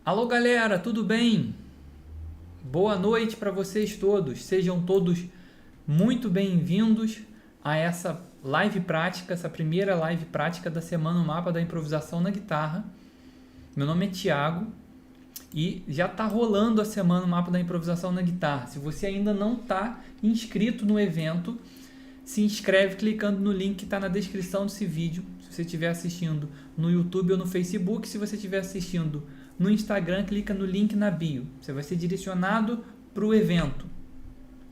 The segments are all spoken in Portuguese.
Alô galera, tudo bem? Boa noite para vocês todos. Sejam todos muito bem-vindos a essa live prática, essa primeira live prática da semana no Mapa da Improvisação na Guitarra. Meu nome é Thiago e já está rolando a semana no Mapa da Improvisação na Guitarra. Se você ainda não está inscrito no evento, se inscreve clicando no link que está na descrição desse vídeo. Se você estiver assistindo no YouTube ou no Facebook, se você estiver assistindo no Instagram, clica no link na bio. Você vai ser direcionado para o evento.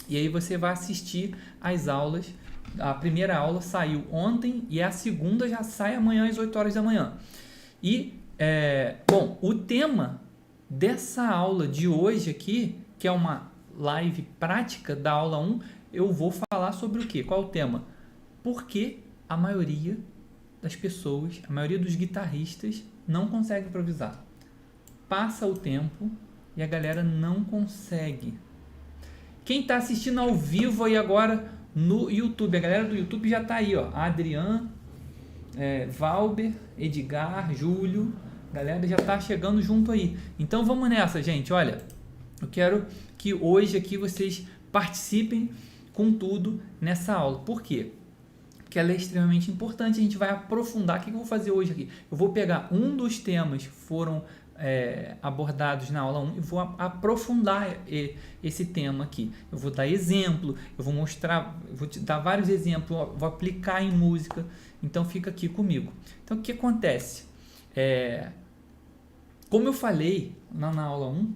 E aí você vai assistir às aulas. A primeira aula saiu ontem e a segunda já sai amanhã às 8 horas da manhã. E, bom, o tema dessa aula de hoje aqui, que é uma live prática da aula 1, eu vou falar sobre o quê? Qual é o tema? Por que a maioria das pessoas, a maioria dos guitarristas não consegue improvisar? Passa o tempo e a galera não consegue. Quem está assistindo ao vivo aí agora no YouTube, a galera do YouTube já está aí, ó. Adrian, Valber, Edgar, Júlio, a galera já está chegando junto aí. Então vamos nessa, gente. Olha, eu quero que hoje aqui vocês participem com tudo nessa aula. Por quê? Porque ela é extremamente importante. A gente vai aprofundar. O que eu vou fazer hoje aqui? Eu vou pegar um dos temas que foram abordados na aula 1 e vou aprofundar esse tema aqui. Eu vou dar exemplo, eu vou mostrar, eu vou te dar vários exemplos, vou aplicar em música. Então fica aqui comigo. Então o que acontece? Como eu falei na aula 1,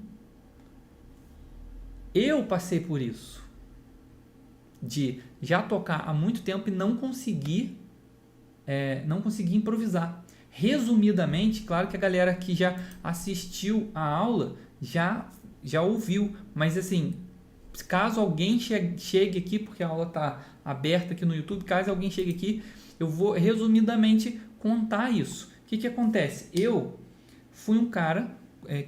eu passei por isso. De já tocar há muito tempo e não conseguir improvisar. Resumidamente, claro que a galera que já assistiu a aula já ouviu, mas assim, caso alguém chegue aqui, porque a aula está aberta aqui no YouTube, caso alguém chegue aqui, eu vou resumidamente contar isso. O que acontece? Eu fui um cara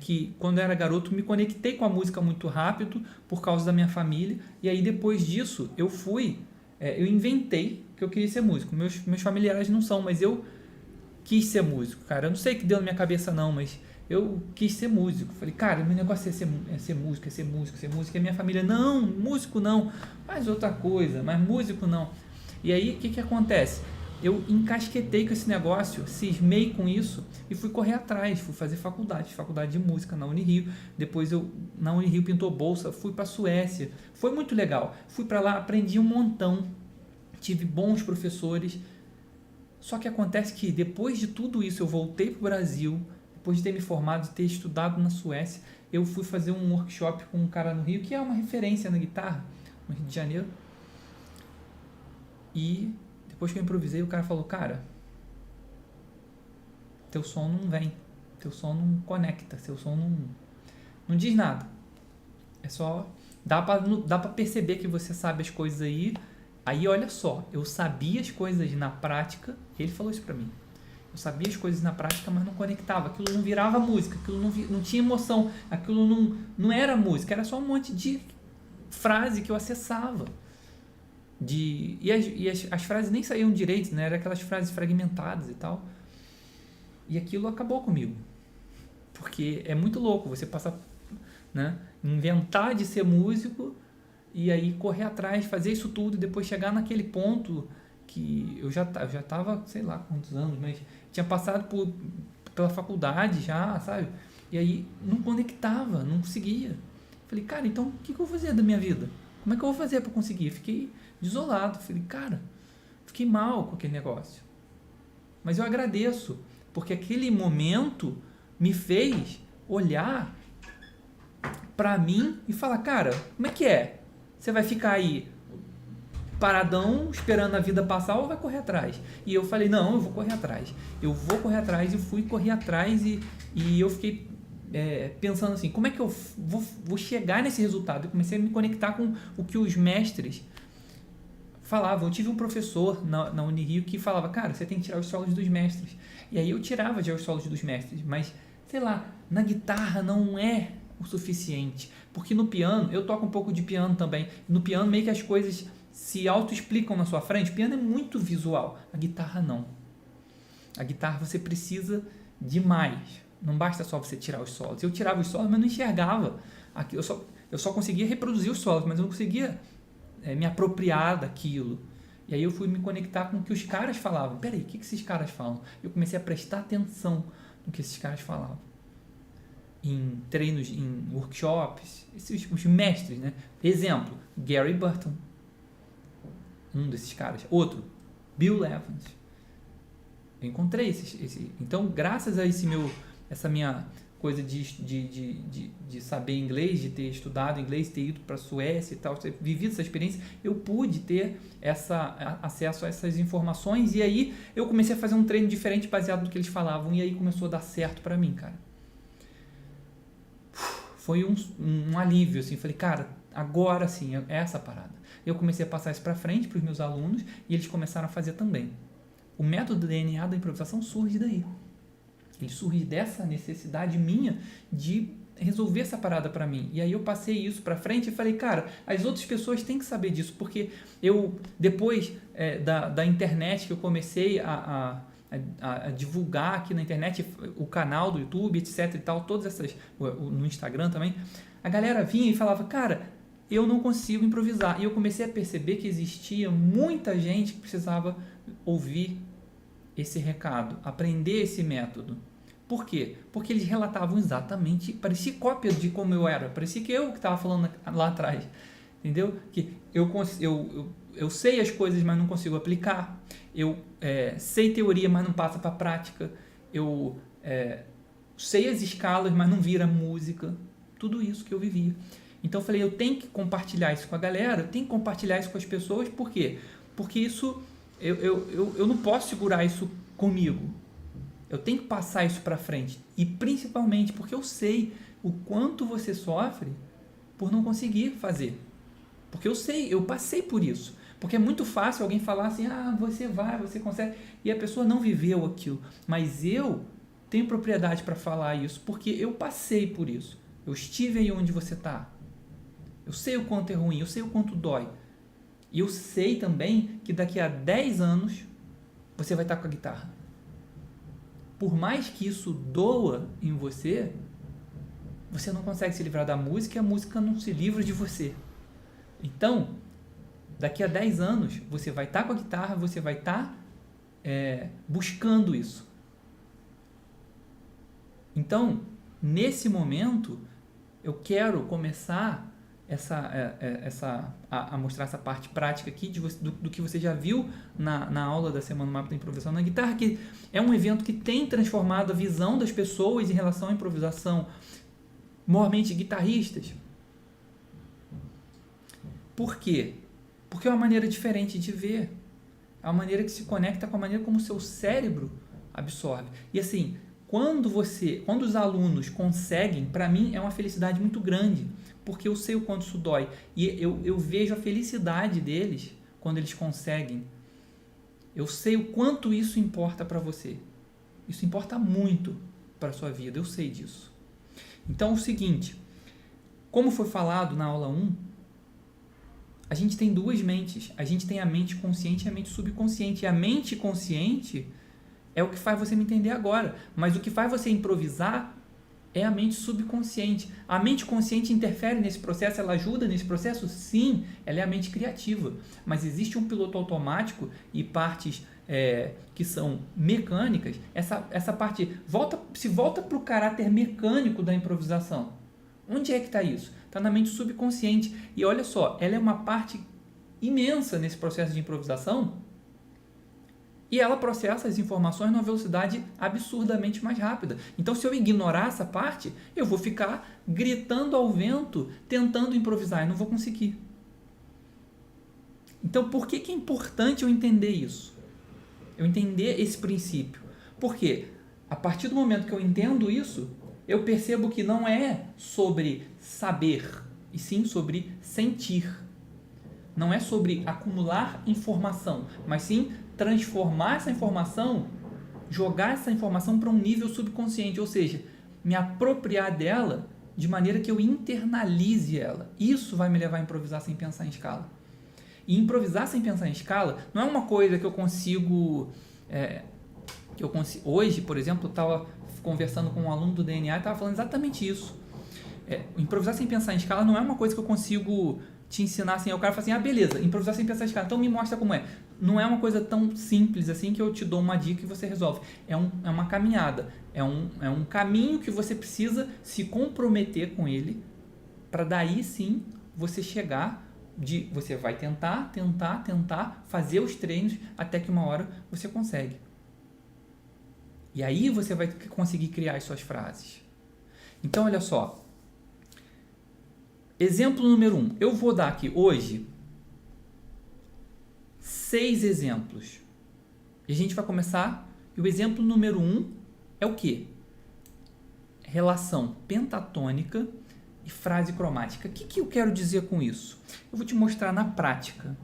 que, quando eu era garoto, me conectei com a música muito rápido por causa da minha família, e aí depois disso eu inventei que eu queria ser músico. Meus familiares não são, mas eu quis ser músico, cara. Eu não sei o que deu na minha cabeça não, mas eu quis ser músico. Falei, cara, meu negócio é ser músico, ser músico. E a minha família, não, músico não, faz outra coisa, mas músico não. E aí, o que acontece? Eu encasquetei com esse negócio, cismei com isso e fui correr atrás, fui fazer faculdade de música na Unirio. Depois na Unirio pintou bolsa, fui para a Suécia. Foi muito legal. Fui para lá, aprendi um montão, tive bons professores. Só que acontece que depois de tudo isso eu voltei para o Brasil, depois de ter me formado e ter estudado na Suécia, eu fui fazer um workshop com um cara no Rio, que é uma referência na guitarra, no Rio de Janeiro. E depois que eu improvisei, o cara falou, cara, teu som não vem, teu som não conecta, teu som não diz nada. É só, dá para perceber que você sabe as coisas aí. Aí, olha só, eu sabia as coisas na prática, ele falou isso pra mim. Eu sabia as coisas na prática, mas não conectava. Aquilo não virava música, aquilo não tinha emoção, aquilo não era música, era só um monte de frase que eu acessava. E as frases nem saíam direito, né? Era aquelas frases fragmentadas e tal. E aquilo acabou comigo. Porque é muito louco você passar, né? Inventar de ser músico e aí correr atrás, fazer isso tudo e depois chegar naquele ponto que eu já estava, sei lá quantos anos, mas tinha passado pela faculdade já, sabe? E aí não conectava, não conseguia. Falei, cara, então o que eu vou fazer da minha vida? Como é que eu vou fazer para conseguir? Fiquei desolado, falei, cara, fiquei mal com aquele negócio. Mas eu agradeço, porque aquele momento me fez olhar para mim e falar, cara, como é que é? Você vai ficar aí paradão, esperando a vida passar ou vai correr atrás? E eu falei, não, eu vou correr atrás. Eu vou correr atrás e fui correr atrás e eu fiquei pensando assim, como é que eu vou chegar nesse resultado? Eu comecei a me conectar com o que os mestres falavam. Eu tive um professor na Unirio que falava, cara, você tem que tirar os solos dos mestres. E aí eu tirava já os solos dos mestres, mas, sei lá, na guitarra não é o suficiente, porque no piano, eu toco um pouco de piano também, no piano meio que as coisas se auto-explicam na sua frente. O piano é muito visual, a guitarra não. A guitarra você precisa de mais, Não basta só você tirar os solos. Eu tirava os solos, mas não enxergava. Eu só conseguia reproduzir os solos, mas eu não conseguia me apropriar daquilo. E aí eu fui me conectar com o que os caras falavam. Peraí, o que esses caras falam? Eu comecei a prestar atenção no que esses caras falavam. Em treinos, em workshops, os mestres, né? Exemplo, Gary Burton. Um desses caras. Outro, Bill Evans. Eu encontrei então, graças a essa minha coisa de saber inglês, de ter estudado inglês, ter ido para a Suécia e tal, ter vivido essa experiência, eu pude ter acesso a essas informações, e aí eu comecei a fazer um treino diferente baseado no que eles falavam, e aí começou a dar certo para mim, cara. Foi um alívio, assim, falei, cara, agora sim, é essa parada. Eu comecei a passar isso para frente para os meus alunos, e eles começaram a fazer também. O método DNA da improvisação surge daí. Ele surge dessa necessidade minha de resolver essa parada para mim. E aí eu passei isso para frente e falei, cara, as outras pessoas têm que saber disso, porque eu, depois da internet, que eu comecei a divulgar aqui na internet, o canal do YouTube, etc e tal, todas essas, no Instagram também, a galera vinha e falava, cara, eu não consigo improvisar. E eu comecei a perceber que existia muita gente que precisava ouvir esse recado, aprender esse método. Por quê? Porque eles relatavam exatamente, parecia cópia de como eu era, parecia que eu que estava falando lá atrás, entendeu? Que eu sei as coisas, mas não consigo aplicar, eu sei teoria, mas não passa para a prática, eu sei as escalas, mas não vira música, tudo isso que eu vivia. Então eu falei, eu tenho que compartilhar isso com a galera, eu tenho que compartilhar isso com as pessoas, por quê? Porque isso, eu não posso segurar isso comigo. Eu tenho que passar isso para frente. E principalmente porque eu sei o quanto você sofre por não conseguir fazer. Porque eu sei, eu passei por isso. Porque é muito fácil alguém falar assim, você vai, você consegue. E a pessoa não viveu aquilo. Mas eu tenho propriedade para falar isso porque eu passei por isso. Eu estive aí onde você está. Eu sei o quanto é ruim, eu sei o quanto dói. E eu sei também que daqui a 10 anos você vai estar com a guitarra. Por mais que isso doa em você, você não consegue se livrar da música e a música não se livra de você. Então, daqui a 10 anos, você vai estar com a guitarra, você vai estar buscando isso. Então, nesse momento, eu quero começar a mostrar essa parte prática aqui do que você já viu na aula da Semana Mapa da Improvisação na Guitarra, que é um evento que tem transformado a visão das pessoas em relação à improvisação, maiormente guitarristas. Por quê? Porque é uma maneira diferente de ver, é uma maneira que se conecta com a maneira como o seu cérebro absorve. E assim, quando os alunos conseguem, para mim é uma felicidade muito grande, porque eu sei o quanto isso dói. E eu vejo a felicidade deles quando eles conseguem. Eu sei o quanto isso importa para você. Isso importa muito para a sua vida, eu sei disso. Então é o seguinte, como foi falado na aula 1, a gente tem duas mentes. A gente tem a mente consciente e a mente subconsciente. E a mente consciente é o que faz você me entender agora. Mas o que faz você improvisar é a mente subconsciente. A mente consciente interfere nesse processo, ela ajuda nesse processo? Sim, ela é a mente criativa. Mas existe um piloto automático e partes que são mecânicas. Essa parte se volta para o caráter mecânico da improvisação. Onde é que está isso? Está na mente subconsciente. E olha só, ela é uma parte imensa nesse processo de improvisação. E ela processa as informações numa velocidade absurdamente mais rápida. Então, se eu ignorar essa parte, eu vou ficar gritando ao vento, tentando improvisar, e não vou conseguir. Então, por que é importante eu entender isso? Eu entender esse princípio. Porque, a partir do momento que eu entendo isso, eu percebo que não é sobre saber, e sim sobre sentir. Não é sobre acumular informação, mas sim transformar essa informação, jogar essa informação para um nível subconsciente, ou seja, me apropriar dela de maneira que eu internalize ela. Isso vai me levar a improvisar sem pensar em escala. E improvisar sem pensar em escala não é uma coisa que eu consigo... hoje, por exemplo, eu estava conversando com um aluno do DNA e estava falando exatamente isso. Improvisar sem pensar em escala não é uma coisa que eu consigo te ensinar assim. O cara fala assim, beleza, improvisar sem pensar em escala, então me mostra como é. Não é uma coisa tão simples assim que eu te dou uma dica e você resolve. É uma caminhada, é um caminho que você precisa se comprometer com ele para daí sim você chegar você vai tentar, fazer os treinos até que uma hora você consegue. E aí você vai conseguir criar as suas frases. Então, olha só. Exemplo número 1. Eu vou dar aqui hoje 6 exemplos. E a gente vai começar. E o exemplo número 1 é o quê? Relação pentatônica e frase cromática. O que eu quero dizer com isso? Eu vou te mostrar na prática.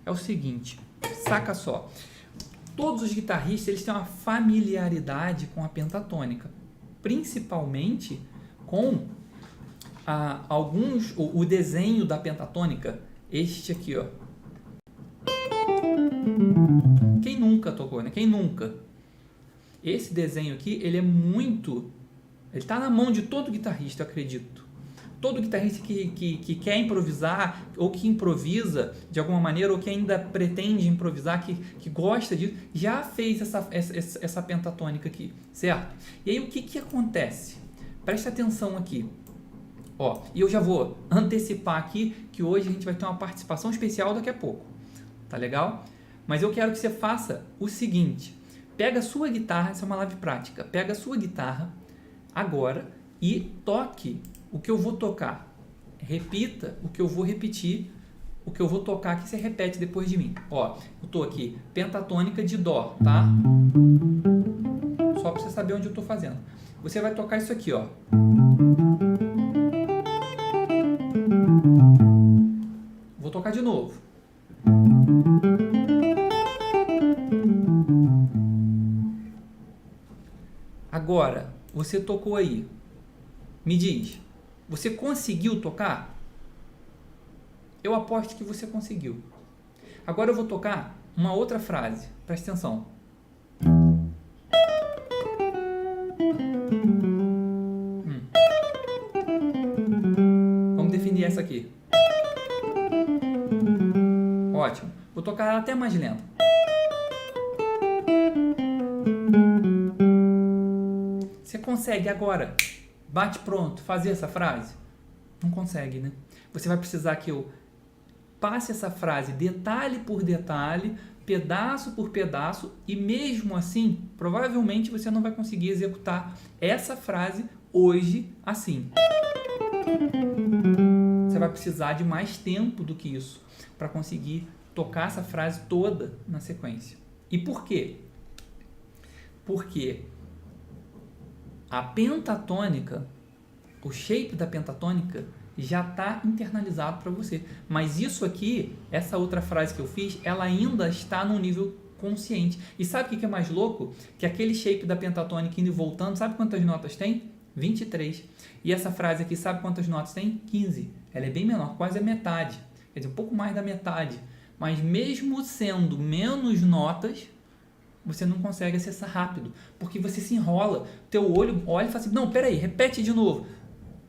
É o seguinte, saca só. Todos os guitarristas eles têm uma familiaridade com a pentatônica, principalmente com o desenho da pentatônica, este aqui, ó. Quem nunca tocou, né? Quem nunca? Esse desenho aqui, ele tá na mão de todo guitarrista, eu acredito. Todo guitarrista que quer improvisar, ou que improvisa de alguma maneira, ou que ainda pretende improvisar, que gosta disso, já fez essa pentatônica aqui, certo? E aí o que acontece? Presta atenção aqui. Ó, e eu já vou antecipar aqui que hoje a gente vai ter uma participação especial daqui a pouco. Tá legal? Mas eu quero que você faça o seguinte. Pega a sua guitarra, essa é uma live prática. Pega a sua guitarra agora e toque o que eu vou tocar. Repita o que eu vou repetir. O que eu vou tocar aqui você repete depois de mim. Ó, eu tô aqui, pentatônica de Dó, tá? Só para você saber onde eu tô fazendo. Você vai tocar isso aqui, ó. Vou tocar de novo. Agora, você tocou aí. Me diz, você conseguiu tocar? Eu aposto que você conseguiu. Agora eu vou tocar uma outra frase. Presta atenção. Vamos definir essa aqui. Ótimo. Vou tocar ela até mais lenta. Você consegue agora, bate pronto, fazer essa frase? Não consegue, né? Você vai precisar que eu passe essa frase detalhe por detalhe, pedaço por pedaço, e mesmo assim, provavelmente você não vai conseguir executar essa frase hoje assim. Você vai precisar de mais tempo do que isso para conseguir tocar essa frase toda na sequência. E por quê? Porque a pentatônica, o shape da pentatônica já está internalizado para você. Mas isso aqui, essa outra frase que eu fiz, ela ainda está num nível consciente. E sabe o que é mais louco? Que aquele shape da pentatônica indo e voltando, sabe quantas notas tem? 23. E essa frase aqui, sabe quantas notas tem? 15. Ela é bem menor, quase a metade. Quer dizer, um pouco mais da metade. Mas mesmo sendo menos notas, você não consegue acessar rápido, porque você se enrola, teu olho olha e fala assim, não, peraí, repete de novo.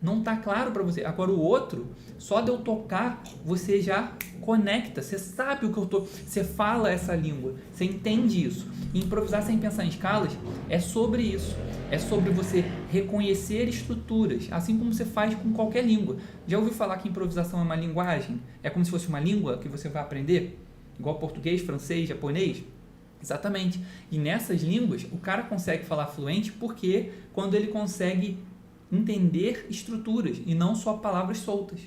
Não está claro para você. Agora o outro, só de eu tocar, você já conecta, você sabe o que eu tô, você fala essa língua, você entende isso. E improvisar sem pensar em escalas é sobre isso. É sobre você reconhecer estruturas, assim como você faz com qualquer língua. Já ouviu falar que improvisação é uma linguagem? É como se fosse uma língua que você vai aprender? Igual português, francês, japonês? Exatamente. E nessas línguas, o cara consegue falar fluente porque quando ele consegue entender estruturas e não só palavras soltas.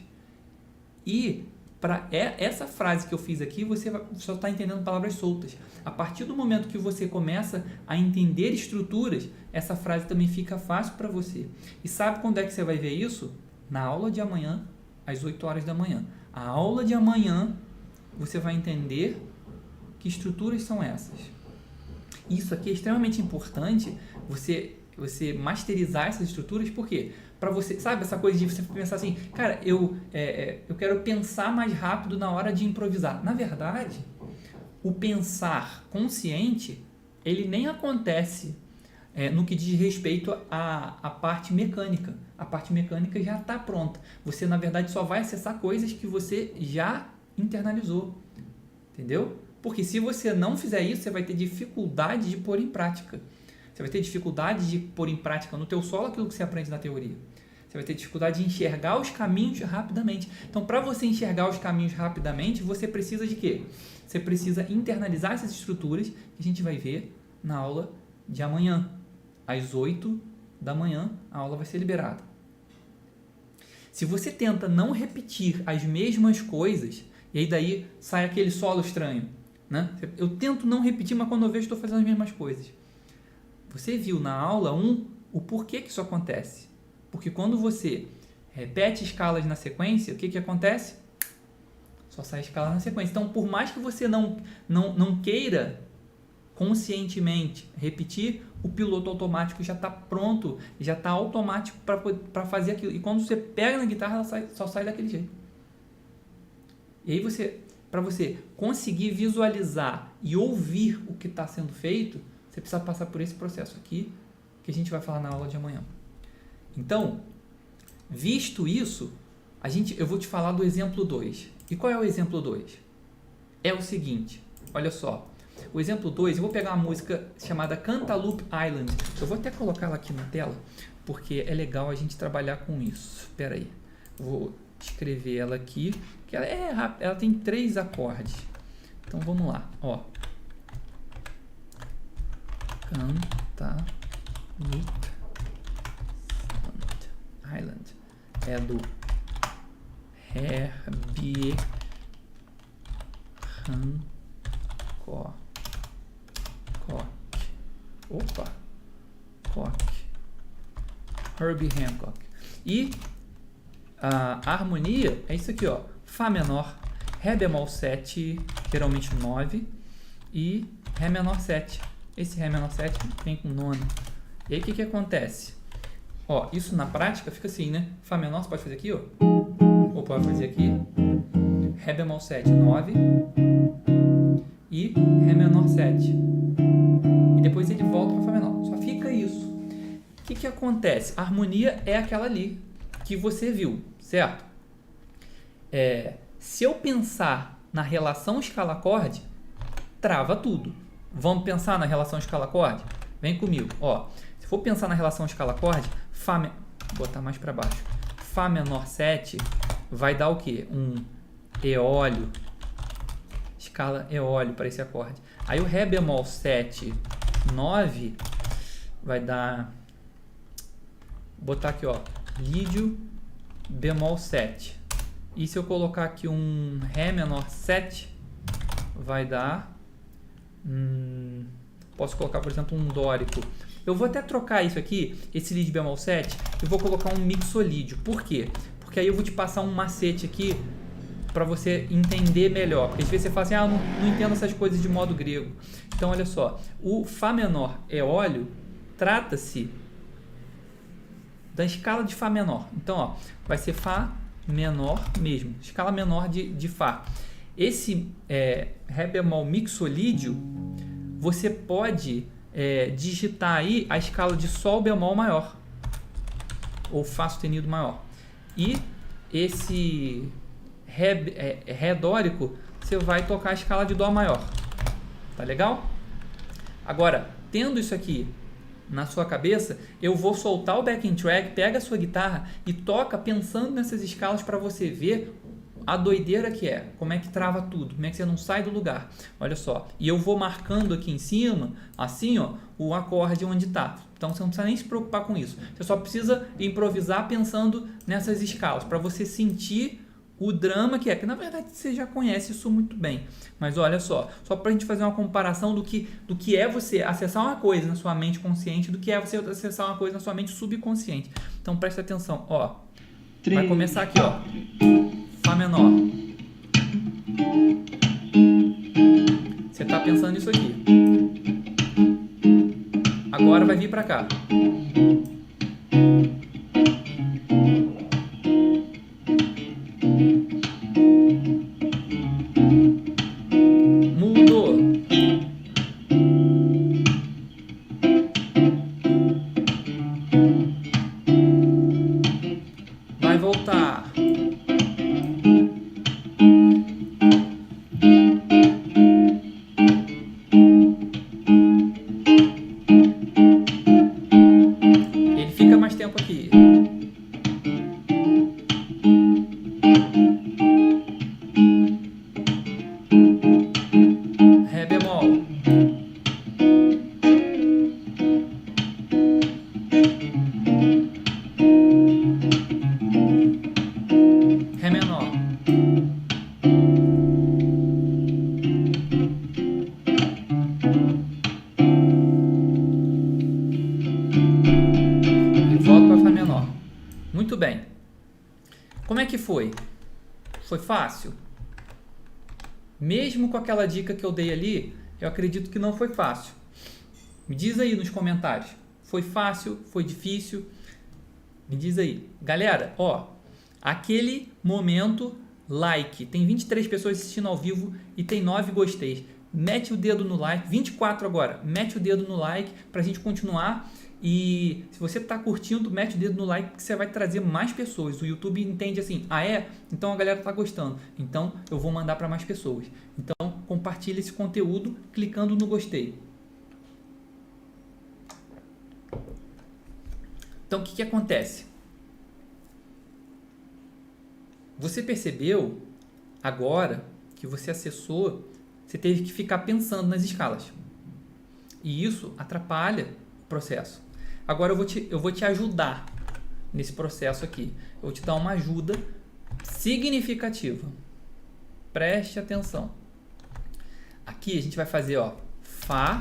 E para essa frase que eu fiz aqui, você só está entendendo palavras soltas. A partir do momento que você começa a entender estruturas, essa frase também fica fácil para você. E sabe quando é que você vai ver isso? Na aula de amanhã, às 8 horas da manhã. A aula de amanhã, você vai entender que estruturas são essas. Isso aqui é extremamente importante, você masterizar essas estruturas, por quê? Para você, sabe, essa coisa de você pensar assim, cara, eu quero pensar mais rápido na hora de improvisar. Na verdade, o pensar consciente, ele nem acontece no que diz respeito à parte mecânica. A parte mecânica já está pronta. Você, na verdade, só vai acessar coisas que você já internalizou. Entendeu? Porque se você não fizer isso, você vai ter dificuldade de pôr em prática. Você vai ter dificuldade de pôr em prática no teu solo aquilo que você aprende na teoria. Você vai ter dificuldade de enxergar os caminhos rapidamente. Então, para você enxergar os caminhos rapidamente, você precisa de quê? Você precisa internalizar essas estruturas que a gente vai ver na aula de amanhã. Às 8 da manhã, a aula vai ser liberada. Se você tenta não repetir as mesmas coisas, e aí daí sai aquele solo estranho, né? Eu tento não repetir, mas quando eu vejo, estou fazendo as mesmas coisas. Você viu na aula 1 o porquê que isso acontece. Porque quando você repete escalas na sequência, o que acontece? Só sai escala na sequência. Então, por mais que você não queira conscientemente repetir, o piloto automático já está pronto, já está automático para fazer aquilo. E quando você pega na guitarra, ela só sai daquele jeito. E aí, para você conseguir visualizar e ouvir o que está sendo feito, você precisa passar por esse processo aqui, que a gente vai falar na aula de amanhã. Então, visto isso, eu vou te falar do exemplo 2. E qual é o exemplo 2? É o seguinte, olha só. O exemplo 2, eu vou pegar uma música chamada Cantaloupe Island. Eu vou até colocar ela aqui na tela, porque é legal a gente trabalhar com isso. Espera aí. Vou escrever ela aqui, que ela tem 3 acordes. Então, vamos lá. Ó. Cantaloupe Island. É do Herbie Hancock. Herbie Hancock. E a harmonia é isso aqui, ó. Fá menor, Ré bemol 7, geralmente 9, e Ré menor 7. Esse Ré menor 7 vem com nona. E aí o que acontece? Ó, isso na prática fica assim, né? Fá menor você pode fazer aqui, ó. Ou pode fazer aqui. Ré bemol 7, 9. E Ré menor 7. E depois ele volta para Fá menor. Só fica isso. O que acontece? A harmonia é aquela ali que você viu, certo? Se eu pensar na relação escala-acorde, trava tudo. Vamos pensar na relação escala-acorde? Vem comigo. Ó, se for pensar na relação escala-acorde, vou botar mais para baixo. Fá menor 7 vai dar o quê? Um eólio. Escala eólio para esse acorde. Aí o Ré bemol 7, 9 vai dar... Vou botar aqui, ó. Lídio bemol 7. E se eu colocar aqui um Ré menor 7, vai dar... posso colocar, por exemplo, um dórico. Eu vou até trocar isso aqui, esse Lídio bemol 7, e vou colocar um mixolídio. Por quê? Porque aí eu vou te passar um macete aqui para você entender melhor. Porque às vezes você fala assim, não entendo essas coisas de modo grego. Então, olha só. O Fá menor eólio trata-se da escala de Fá menor. Então, ó, vai ser Fá menor mesmo. Escala menor de Fá. Esse Ré bemol mixolídio, você pode digitar aí a escala de Sol bemol maior. Ou Fá sustenido maior. E esse Ré dórico, você vai tocar a escala de Dó maior. Tá legal? Agora, tendo isso aqui na sua cabeça, eu vou soltar o backing track, pega a sua guitarra e toca pensando nessas escalas para você ver a doideira que é, como é que trava tudo, como é que você não sai do lugar. Olha só, e eu vou marcando aqui em cima, assim, ó, o acorde onde está. Então você não precisa nem se preocupar com isso. Você só precisa improvisar pensando nessas escalas, para você sentir o drama que na verdade você já conhece isso muito bem. Mas olha só para a gente fazer uma comparação do que é você acessar uma coisa na sua mente consciente, do que é você acessar uma coisa na sua mente subconsciente. Então presta atenção, ó. Vai começar aqui, ó. Fá menor. Você tá pensando nisso aqui. Agora vai vir pra cá. Mudou. tempo aqui. Ré bemol. Ré menor. E volto para Fá menor. Muito bem. Como é que foi? Foi fácil? Mesmo com aquela dica que eu dei ali, eu acredito que não foi fácil. Me diz aí nos comentários. Foi fácil? Foi difícil? Me diz aí. Galera, ó, aquele momento like. Tem 23 pessoas assistindo ao vivo e tem 9 gostei. Mete o dedo no like. 24 agora. Mete o dedo no like pra gente continuar. E se você está curtindo, mete o dedo no like que você vai trazer mais pessoas. O YouTube entende assim, ah é? Então a galera está gostando. Então eu vou mandar para mais pessoas. Então compartilhe esse conteúdo clicando no gostei. Então o que acontece? Você percebeu agora que você acessou, você teve que ficar pensando nas escalas. E isso atrapalha o processo. Agora eu vou te ajudar nesse processo aqui. Eu vou te dar uma ajuda significativa. Preste atenção. Aqui a gente vai fazer, ó, Fá,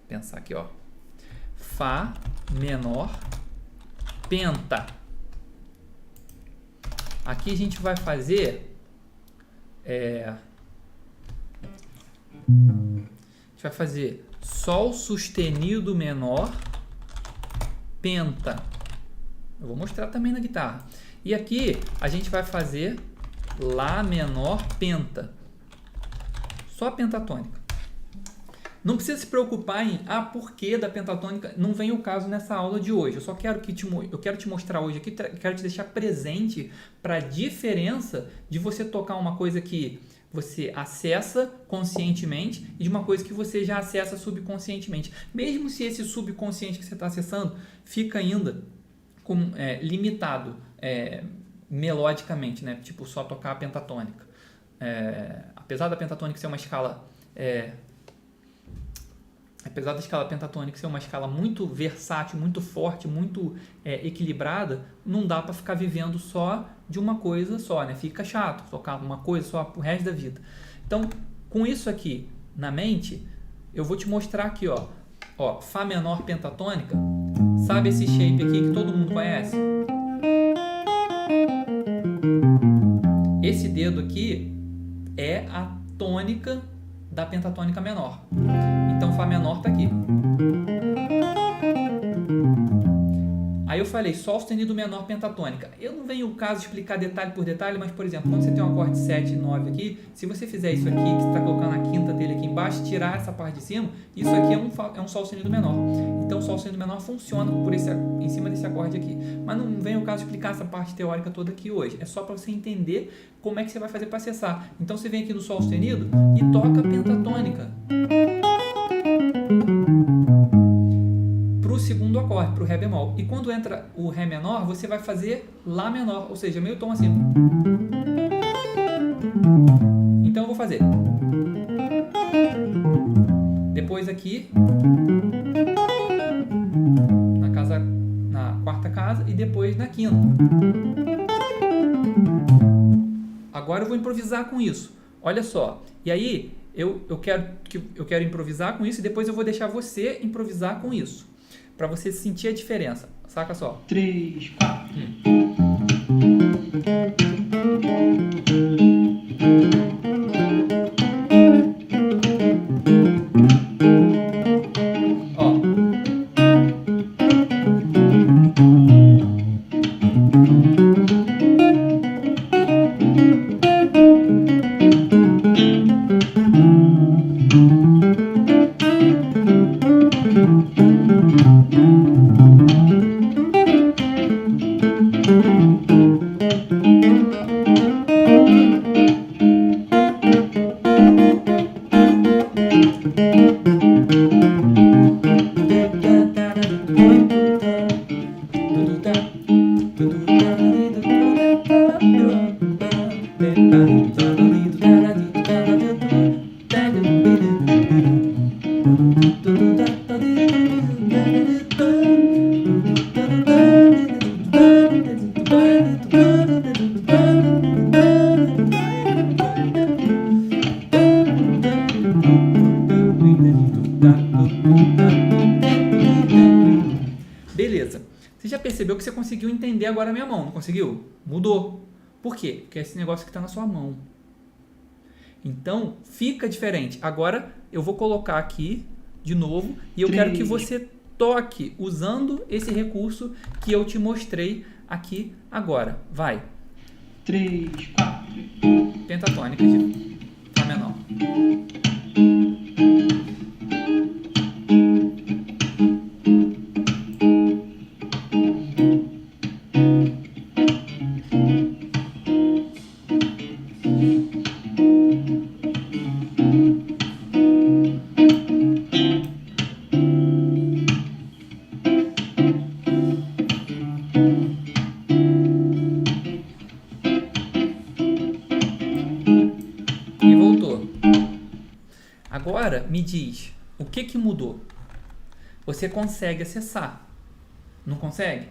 pensar aqui, ó, Fá menor, penta. Aqui a gente vai fazer, Sol sustenido menor, penta. Eu vou mostrar também na guitarra. E aqui a gente vai fazer Lá menor, penta. Só a pentatônica. Não precisa se preocupar em porquê da pentatônica, não vem o caso nessa aula de hoje. Eu só quero te mostrar hoje aqui, quero te deixar presente para a diferença de você tocar uma coisa que você acessa conscientemente e de uma coisa que você já acessa subconscientemente. Mesmo se esse subconsciente que você está acessando fica ainda limitado melodicamente, né? Tipo só tocar a pentatônica. Apesar da pentatônica ser uma escala... apesar da escala pentatônica ser uma escala muito versátil, muito forte, muito equilibrada, não dá para ficar vivendo só de uma coisa só, né? Fica chato tocar uma coisa só pro resto da vida. Então, com isso aqui na mente, eu vou te mostrar aqui, ó, Fá menor pentatônica. Sabe esse shape aqui que todo mundo conhece? Esse dedo aqui é a tônica da pentatônica menor. Então Fá menor tá aqui. Aí eu falei Sol sustenido menor pentatônica. Eu não venho o caso de explicar detalhe por detalhe, mas por exemplo, quando você tem um acorde 7 e 9 aqui, se você fizer isso aqui, que você está colocando a quinta dele aqui embaixo, tirar essa parte de cima, isso aqui é um Sol sustenido menor. Então o Sol sustenido menor funciona em cima desse acorde aqui. Mas não vem o caso de explicar essa parte teórica toda aqui hoje. É só para você entender como é que você vai fazer para acessar. Então você vem aqui no Sol sustenido e toca a pentatônica pro segundo acorde, pro Ré bemol. E quando entra o Ré menor, você vai fazer Lá menor, ou seja, meio tom assim. Então eu vou fazer. Depois aqui na quarta casa e depois na quinta. Agora eu vou improvisar com isso. Olha só. E aí eu quero improvisar com isso e depois eu vou deixar você improvisar com isso. Para você sentir a diferença. Saca só. 3, 4. Ó. Beleza. Você já percebeu que você conseguiu entender agora a minha mão, não conseguiu? Mudou. Por quê? Porque é esse negócio que está na sua mão. Então, fica diferente. Agora, eu vou colocar aqui de novo e eu quero que você toque usando esse recurso que eu te mostrei aqui agora. Vai. 3, 4. Pentatônica de Fá menor. E voltou. Agora me diz, o que mudou? Você consegue acessar. Não consegue?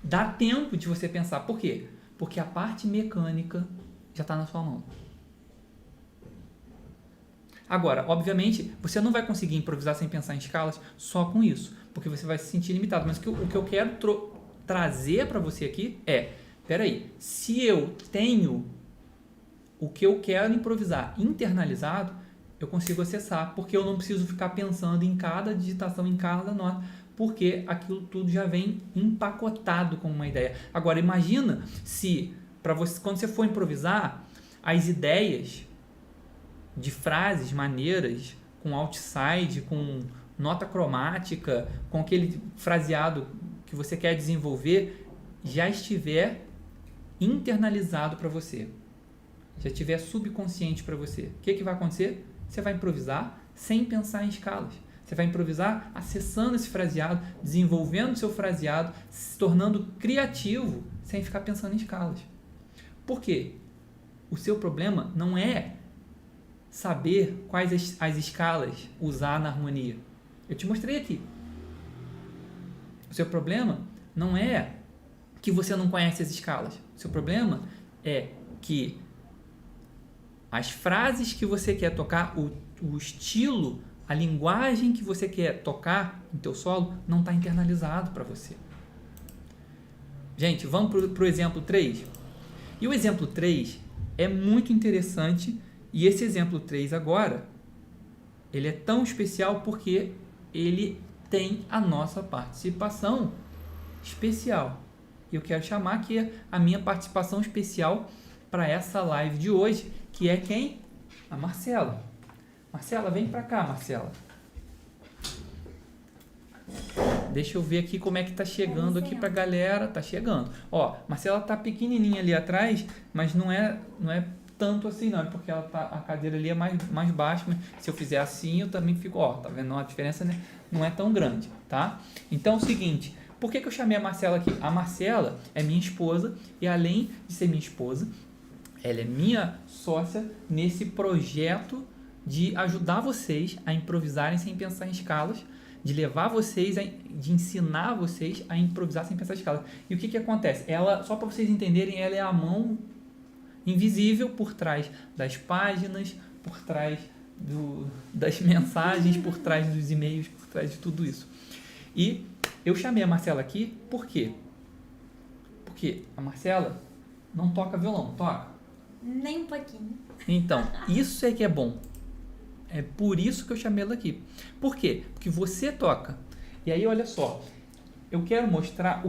Dá tempo de você pensar. Por quê? Porque a parte mecânica já está na sua mão. Agora, obviamente, você não vai conseguir improvisar sem pensar em escalas só com isso, porque você vai se sentir limitado. Mas o que eu quero trazer para você aqui é, peraí, se eu tenho o que eu quero improvisar internalizado, eu consigo acessar, porque eu não preciso ficar pensando em cada digitação, em cada nota, porque aquilo tudo já vem empacotado como uma ideia. Agora, imagina se, para você, quando você for improvisar, as ideias de frases maneiras, com outside, com nota cromática, com aquele fraseado que você quer desenvolver, já estiver internalizado para você, já estiver subconsciente para você. O que vai acontecer? Você vai improvisar sem pensar em escalas. Você vai improvisar acessando esse fraseado, desenvolvendo o seu fraseado, se tornando criativo sem ficar pensando em escalas. Por quê? O seu problema não é saber quais as escalas usar na harmonia. Eu te mostrei aqui. O seu problema não é que você não conhece as escalas. O seu problema é que as frases que você quer tocar, o estilo, a linguagem que você quer tocar no teu solo não está internalizado para você. Gente, vamos para o exemplo 3. E o exemplo 3 é muito interessante, e esse exemplo 3 agora, ele é tão especial porque ele tem a nossa participação especial. E eu quero chamar aqui a minha participação especial para essa live de hoje, que é quem? A Marcela. Marcela, vem para cá, Marcela. Deixa eu ver aqui como é que tá chegando aqui pra galera. Tá chegando. Ó, Marcela tá pequenininha ali atrás, mas não é tanto assim não, é porque ela tá, a cadeira ali é mais baixa, mas se eu fizer assim eu também fico, ó, tá vendo? A diferença, né, não é tão grande, tá? Então é o seguinte, por que eu chamei a Marcela aqui? A Marcela é minha esposa e além de ser minha esposa, ela é minha sócia nesse projeto de ajudar vocês a improvisarem sem pensar em escalas, de levar vocês, de ensinar vocês a improvisar sem pensar em escalas. E o que acontece? Ela, só para vocês entenderem, ela é a mão invisível por trás das páginas, por trás das mensagens, por trás dos e-mails, por trás de tudo isso. E eu chamei a Marcela aqui, por quê? Porque a Marcela não toca violão, toca? Nem um pouquinho. Então, isso é que é bom. É por isso que eu chamei ela aqui. Por quê? Porque você toca. E aí, olha só, eu quero mostrar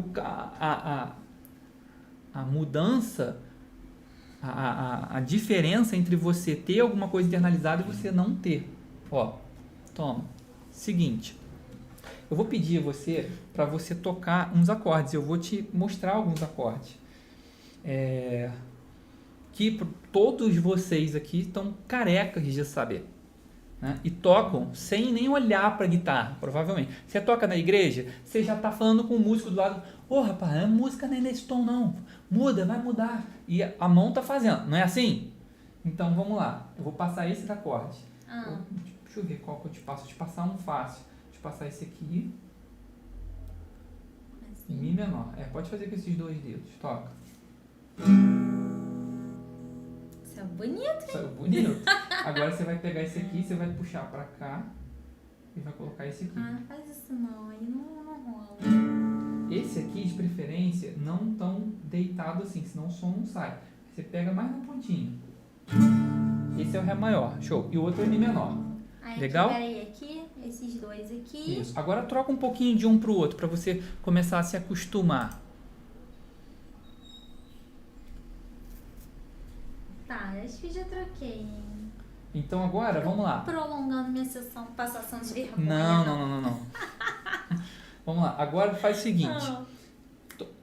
a mudança, a diferença entre você ter alguma coisa internalizada e você não ter. Ó, toma. Seguinte, eu vou pedir a você para você tocar uns acordes. Eu vou te mostrar alguns acordes. Que todos vocês aqui estão carecas de saber. né? E tocam sem nem olhar para a guitarra, provavelmente. Você toca na igreja, você já está falando com o músico do lado, rapaz, a música não é nesse tom não, muda, vai mudar. E a mão está fazendo, não é assim? Então vamos lá, eu vou passar esses acordes. Deixa eu ver qual que eu te passo. Vou te passar um fácil. Vou te passar esse aqui. Assim. Mi menor. Pode fazer com esses 2 dedos. Toca. Isso é bonito, Isso é bonito. Agora você vai pegar esse aqui, você vai puxar pra cá e vai colocar esse aqui. Não faz isso não, aí não rola. Esse aqui, de preferência, não tão deitado assim, senão o som não sai. Você pega mais na pontinha. Esse é o Ré maior, show. E o outro é Mi menor. Legal? Aqui, esses 2 aqui. Isso. Agora troca um pouquinho de um pro outro, para você começar a se acostumar. Tá, acho que já troquei. Então agora, vamos lá. Prolongando minha sessão, passação de vergonha. Não. Vamos lá. Agora faz o seguinte.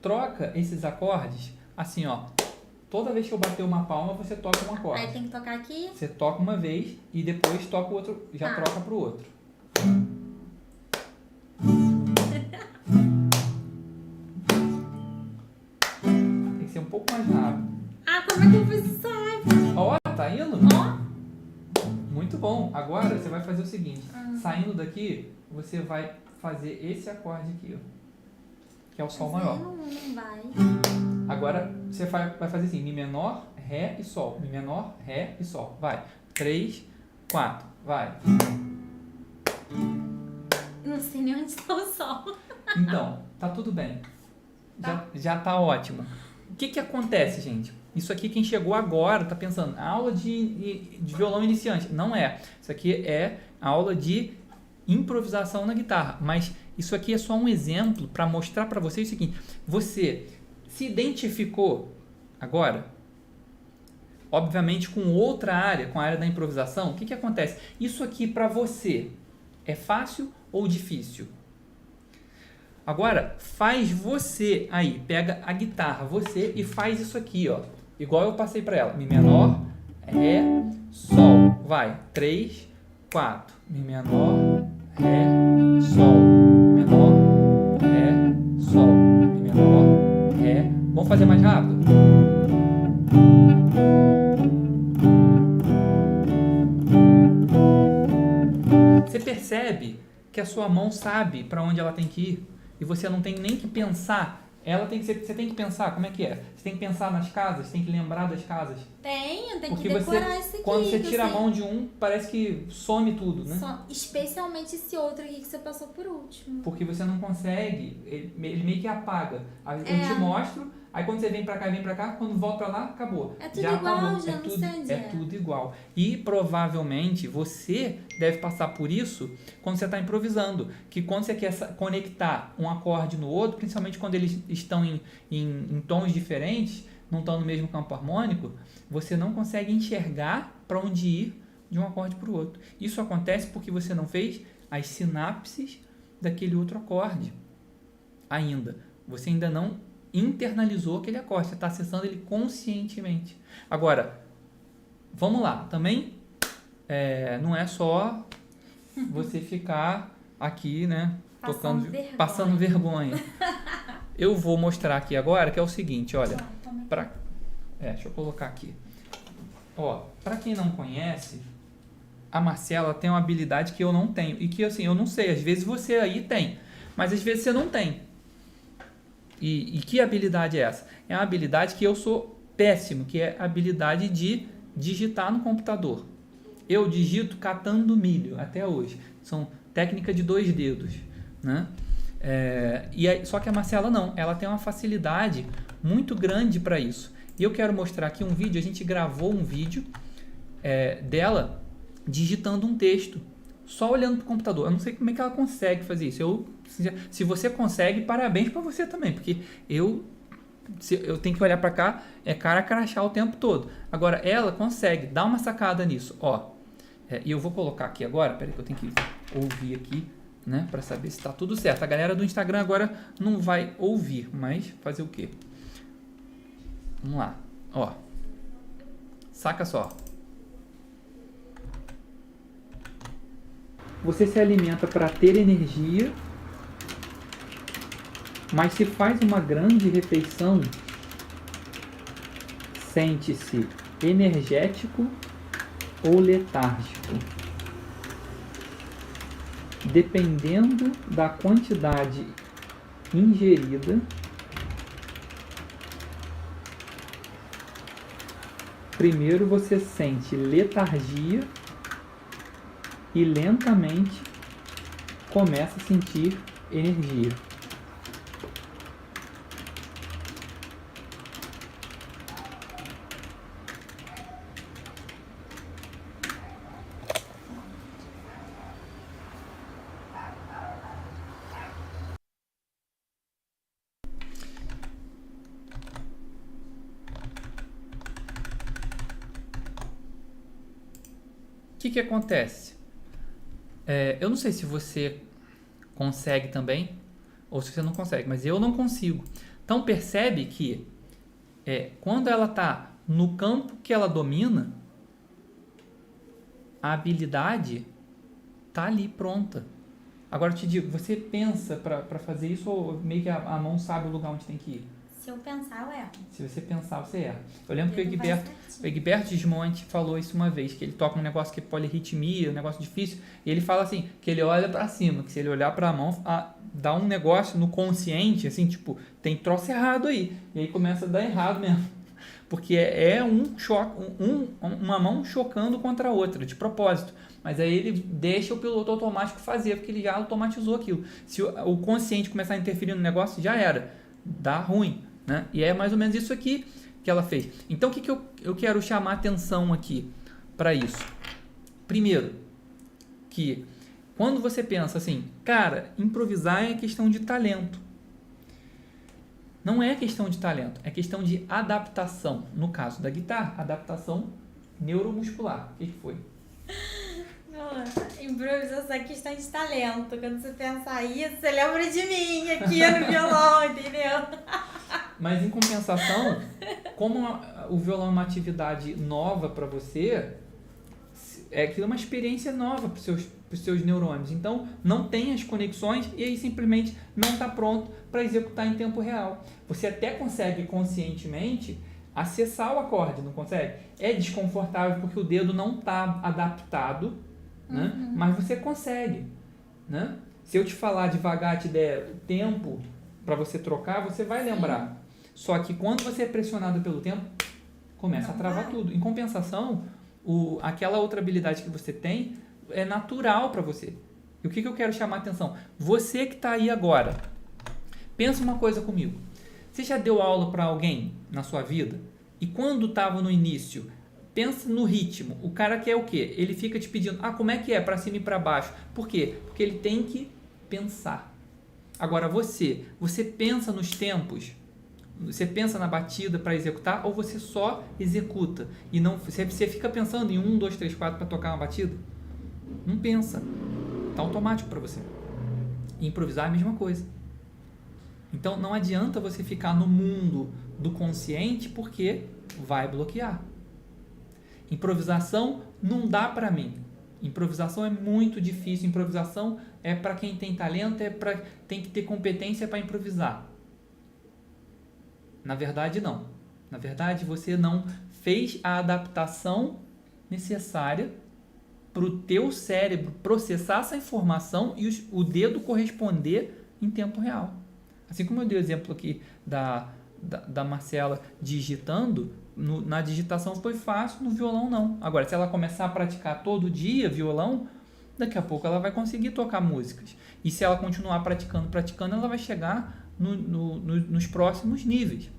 Troca esses acordes assim, ó. Toda vez que eu bater uma palma, você toca um acorde. Aí tem que tocar aqui? Você toca uma vez e depois toca o outro, já troca pro outro. Tem que ser um pouco mais rápido. Como é que eu fiz isso rápido? Ó, tá indo? Muito bom. Agora você vai fazer o seguinte. Saindo daqui, você vai fazer esse acorde aqui, ó. Que é o Sol maior. Não vai. Agora você vai fazer assim, Mi menor, Ré e Sol. Mi menor, Ré e Sol. Vai. 3, 4. Vai. Não sei nem onde está o Sol. Então, tá tudo bem. Já tá ótimo. O que acontece, gente? Isso aqui quem chegou agora tá pensando, aula de violão iniciante. Não é. Isso aqui é aula de improvisação na guitarra. Mas isso aqui é só um exemplo para mostrar para vocês o seguinte. Você se identificou agora, obviamente com outra área, com a área da improvisação. O que acontece? Isso aqui para você é fácil ou difícil? Agora, faz você aí, pega a guitarra, você, e faz isso aqui, ó. Igual eu passei para ela. Mi menor, Ré, Sol. Vai. 3, 4. Mi menor, Ré, Sol. Mi menor, Ré, Sol. Mi menor, Ré. Vamos fazer mais rápido? Você percebe que a sua mão sabe para onde ela tem que ir e você não tem nem que pensar. Você tem que pensar, como é que é? Você tem que pensar nas casas, tem que lembrar das casas. Tem que Porque decorar isso aqui. quando você tira a mão de um, parece que some tudo, né? Especialmente esse outro aqui que você passou por último. Porque você não consegue, ele meio que apaga. Eu te mostro, aí quando você vem pra cá, quando volta pra lá, acabou. É tudo igual, acabou. já não sei onde é tudo igual. E provavelmente você deve passar por isso quando você está improvisando. Que quando você quer conectar um acorde no outro, principalmente quando eles estão em tons diferentes, não estão no mesmo campo harmônico, você não consegue enxergar para onde ir de um acorde para o outro. Isso acontece porque você não fez as sinapses daquele outro acorde ainda. Você ainda não internalizou aquele acorde, você está acessando ele conscientemente. Agora, vamos lá, também não é só você ficar aqui, né, passando vergonha. Eu vou mostrar aqui agora que é o seguinte, olha, deixa eu colocar aqui. Ó, para quem não conhece, a Marcela tem uma habilidade que eu não tenho e que assim, eu não sei, às vezes você aí tem, mas às vezes você não tem. E que habilidade é essa? É uma habilidade que eu sou péssimo, que é a habilidade de digitar no computador. Eu digito catando milho até hoje. São técnica de 2 dedos, né? Só que a Marcela não, ela tem uma facilidade muito grande para isso. E eu quero mostrar aqui um vídeo, a gente gravou um vídeo dela digitando um texto, só olhando para o computador. Eu não sei como é que ela consegue fazer isso. Se você consegue, parabéns para você também, porque eu tenho que olhar para cá, cara a crachá o tempo todo. Agora, ela consegue, dá uma sacada nisso, ó. E eu vou colocar aqui agora, peraí que eu tenho que ouvir aqui, né, para saber se está tudo certo. A galera do Instagram agora não vai ouvir, mas fazer o quê? Vamos lá, ó. Saca só. você se alimenta para ter energia, mas se faz uma grande refeição, sente-se energético ou letárgico, dependendo da quantidade ingerida. Primeiro você sente letargia e lentamente começa a sentir energia. O que acontece? Eu não sei se você consegue também, ou se você não consegue, mas eu não consigo. Então percebe que quando ela está no campo que ela domina, a habilidade está ali pronta. Agora eu te digo, você pensa para fazer isso ou meio que a mão sabe o lugar onde tem que ir? Se eu pensar, eu erro. Se você pensar, você erra. Eu lembro que o Não faz Egberto certinho. Gismonti falou isso uma vez, que ele toca um negócio que é polirritmia, um negócio difícil, e ele fala assim, que ele olha pra cima, que se ele olhar pra mão, dá um negócio no consciente, assim, tipo, tem troço errado aí. E aí começa a dar errado mesmo. Porque é um choque, uma mão chocando contra a outra, de propósito. Mas aí ele deixa o piloto automático fazer, porque ele já automatizou aquilo. Se o consciente começar a interferir no negócio, já era. Dá ruim. Né? E é mais ou menos isso aqui que ela fez. Então, o que eu quero chamar a atenção aqui para isso? Primeiro, que quando você pensa assim, cara, improvisar é questão de talento. Não é questão de talento, é questão de adaptação. No caso da guitarra, adaptação neuromuscular. O que foi? Improvisação é questão de talento. Quando você pensar isso, você lembra de mim aqui no violão, entendeu? Mas em compensação, como o violão é uma atividade nova para você, aquilo é uma experiência nova para os seus neurônios. Então, não tem as conexões e aí simplesmente não está pronto para executar em tempo real. Você até consegue conscientemente acessar o acorde, não consegue? É desconfortável porque o dedo não está adaptado, né? Mas você consegue. Né? Se eu te falar devagar, te der tempo para você trocar, você vai lembrar. Só que quando você é pressionado pelo tempo, começa a travar tudo. Em compensação, aquela outra habilidade que você tem é natural para você. E o que eu quero chamar a atenção? Você que está aí agora, pensa uma coisa comigo. Você já deu aula para alguém na sua vida? E quando estava no início, pensa no ritmo. O cara quer o quê? Ele fica te pedindo, como é que é? Para cima e para baixo. Por quê? Porque ele tem que pensar. Agora você pensa nos tempos? Você pensa na batida para executar ou você só executa? E não, você fica pensando em 1, 2, 3, 4 para tocar uma batida? Não pensa. Está automático para você. E improvisar é a mesma coisa. Então não adianta você ficar no mundo do consciente porque vai bloquear. Improvisação não dá para mim. Improvisação é muito difícil. Improvisação é para quem tem talento, tem que ter competência para improvisar. Na verdade, não. Na verdade, você não fez a adaptação necessária para o teu cérebro processar essa informação e o dedo corresponder em tempo real. Assim como eu dei o exemplo aqui da Marcela digitando, na digitação foi fácil, no violão não. Agora, se ela começar a praticar todo dia violão, daqui a pouco ela vai conseguir tocar músicas. E se ela continuar praticando, ela vai chegar nos próximos níveis.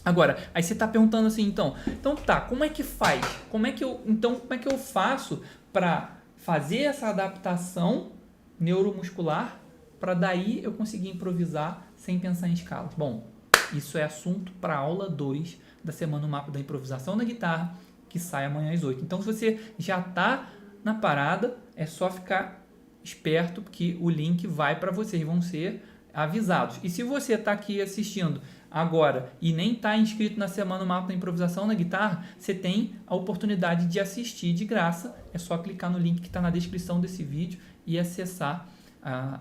Agora, aí você está perguntando assim, então tá, como é que faz? Como é que eu faço para fazer essa adaptação neuromuscular para daí eu conseguir improvisar sem pensar em escalas? Bom, isso é assunto para a aula 2 da Semana no Mapa da Improvisação na Guitarra, que sai amanhã às 8. Então, se você já está na parada, é só ficar esperto, porque o link vai para vocês. Vão ser avisados. E se você está aqui assistindo agora e nem está inscrito na Semana do Mapa da Improvisação na guitarra, você tem a oportunidade de assistir de graça. É só clicar no link que está na descrição desse vídeo e acessar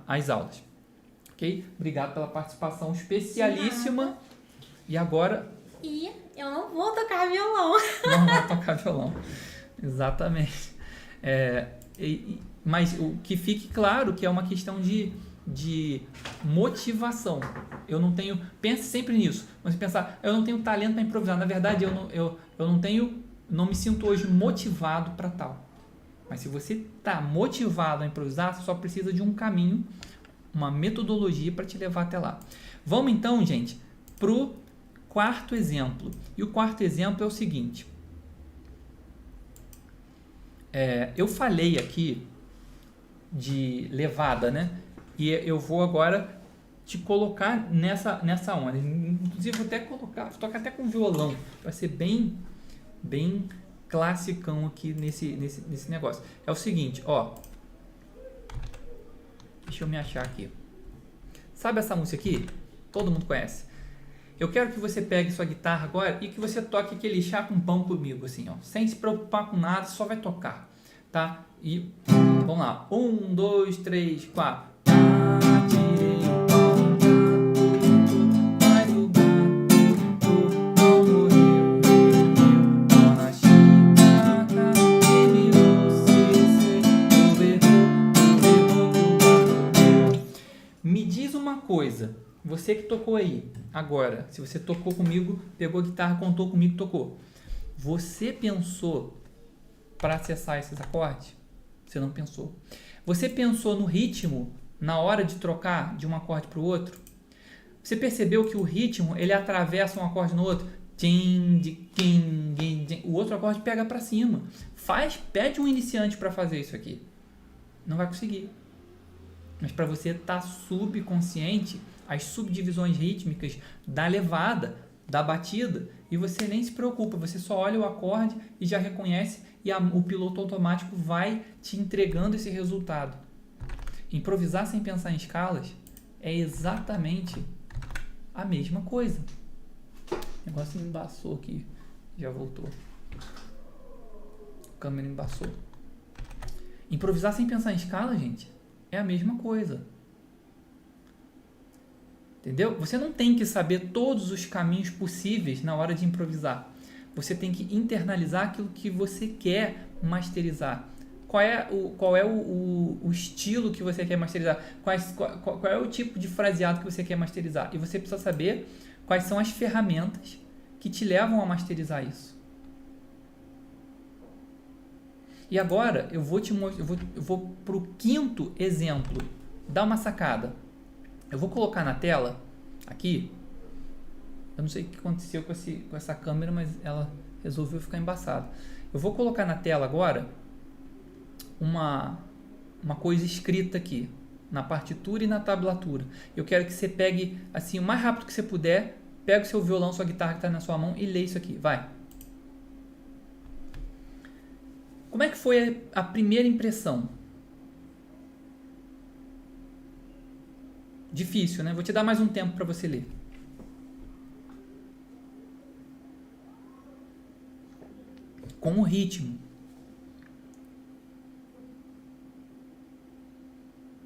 as aulas. Ok? Obrigado pela participação especialíssima. E agora... E eu não vou tocar violão. Não vai tocar violão. Exatamente. Mas o que fique claro que é uma questão de motivação. Eu não tenho... Pense sempre nisso. Você pensar, eu não tenho talento para improvisar. Na verdade, não me sinto hoje motivado para tal. Mas se você está motivado a improvisar, você só precisa de um caminho, uma metodologia para te levar até lá. Vamos então, gente, para o quarto exemplo. E o quarto exemplo é o seguinte. Eu falei aqui de levada, né? E eu vou agora te colocar nessa onda. Inclusive, vou tocar até com violão, para ser bem classicão aqui nesse negócio. É o seguinte, ó. Deixa eu me achar aqui. Sabe essa música aqui? Todo mundo conhece. Eu quero que você pegue sua guitarra agora e que você toque aquele chá com pão comigo, assim, ó. Sem se preocupar com nada, só vai tocar, tá? E vamos lá. 1, 2, 3, 4. Me diz uma coisa, você que tocou aí agora, se você tocou comigo, pegou a guitarra, contou comigo, tocou. Você pensou para acessar esses acordes? Você não pensou. Você pensou no ritmo na hora de trocar de um acorde para o outro? Você percebeu que o ritmo ele atravessa um acorde no outro? O outro acorde pega para cima. Pede um iniciante para fazer isso aqui. Não vai conseguir. Mas para você estar subconsciente, as subdivisões rítmicas da levada, da batida, e você nem se preocupa, você só olha o acorde e já reconhece e o piloto automático vai te entregando esse resultado. Improvisar sem pensar em escalas é exatamente a mesma coisa. O negócio embaçou aqui, já voltou. A câmera embaçou. Improvisar sem pensar em escala, gente, é a mesma coisa. Entendeu? Você não tem que saber todos os caminhos possíveis na hora de improvisar. Você tem que internalizar aquilo que você quer masterizar. Qual é o estilo que você quer masterizar? Qual é o tipo de fraseado que você quer masterizar? E você precisa saber quais são as ferramentas que te levam a masterizar isso. E agora eu vou te mostrar, eu vou para o quinto exemplo. Dá uma sacada. Eu vou colocar na tela aqui. Eu não sei o que aconteceu com essa câmera, mas ela resolveu ficar embaçada. Eu vou colocar na tela agora uma coisa escrita aqui na partitura e na tablatura. Eu quero que você pegue assim o mais rápido que você puder, pega o seu violão, sua guitarra que está na sua mão e lê isso aqui. Vai. Como é que foi a primeira impressão? Difícil, né? Vou te dar mais um tempo para você ler. Com o ritmo.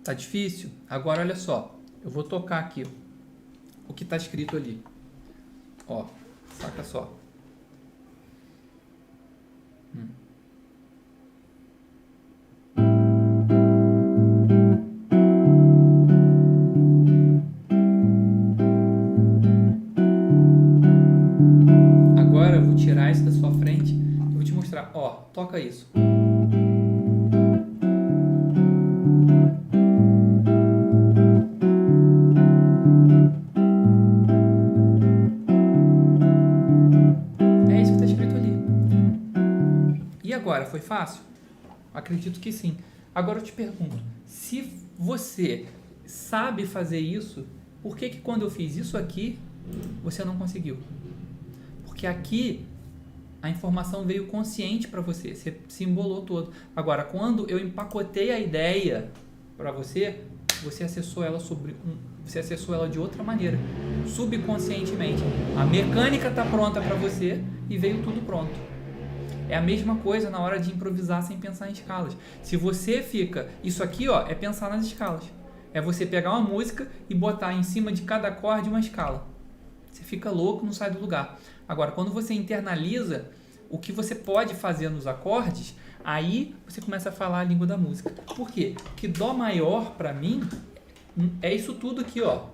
Tá difícil? Agora olha só. Eu vou tocar aqui o que tá escrito ali. Ó, saca só. Agora eu vou tirar isso da sua frente e vou te mostrar. Ó, toca isso. Agora, foi fácil? Acredito que sim. Agora eu te pergunto, se você sabe fazer isso, por que quando eu fiz isso aqui, você não conseguiu? Porque aqui a informação veio consciente para você, você se embolou todo. Agora, quando eu empacotei a ideia para você, você acessou ela você acessou ela de outra maneira, subconscientemente. A mecânica está pronta para você e veio tudo pronto. É a mesma coisa na hora de improvisar sem pensar em escalas. Se você fica... Isso aqui, ó, é pensar nas escalas. É você pegar uma música e botar em cima de cada acorde uma escala. Você fica louco, não sai do lugar. Agora, quando você internaliza o que você pode fazer nos acordes, aí você começa a falar a língua da música. Por quê? Porque Dó maior, pra mim, é isso tudo aqui, ó.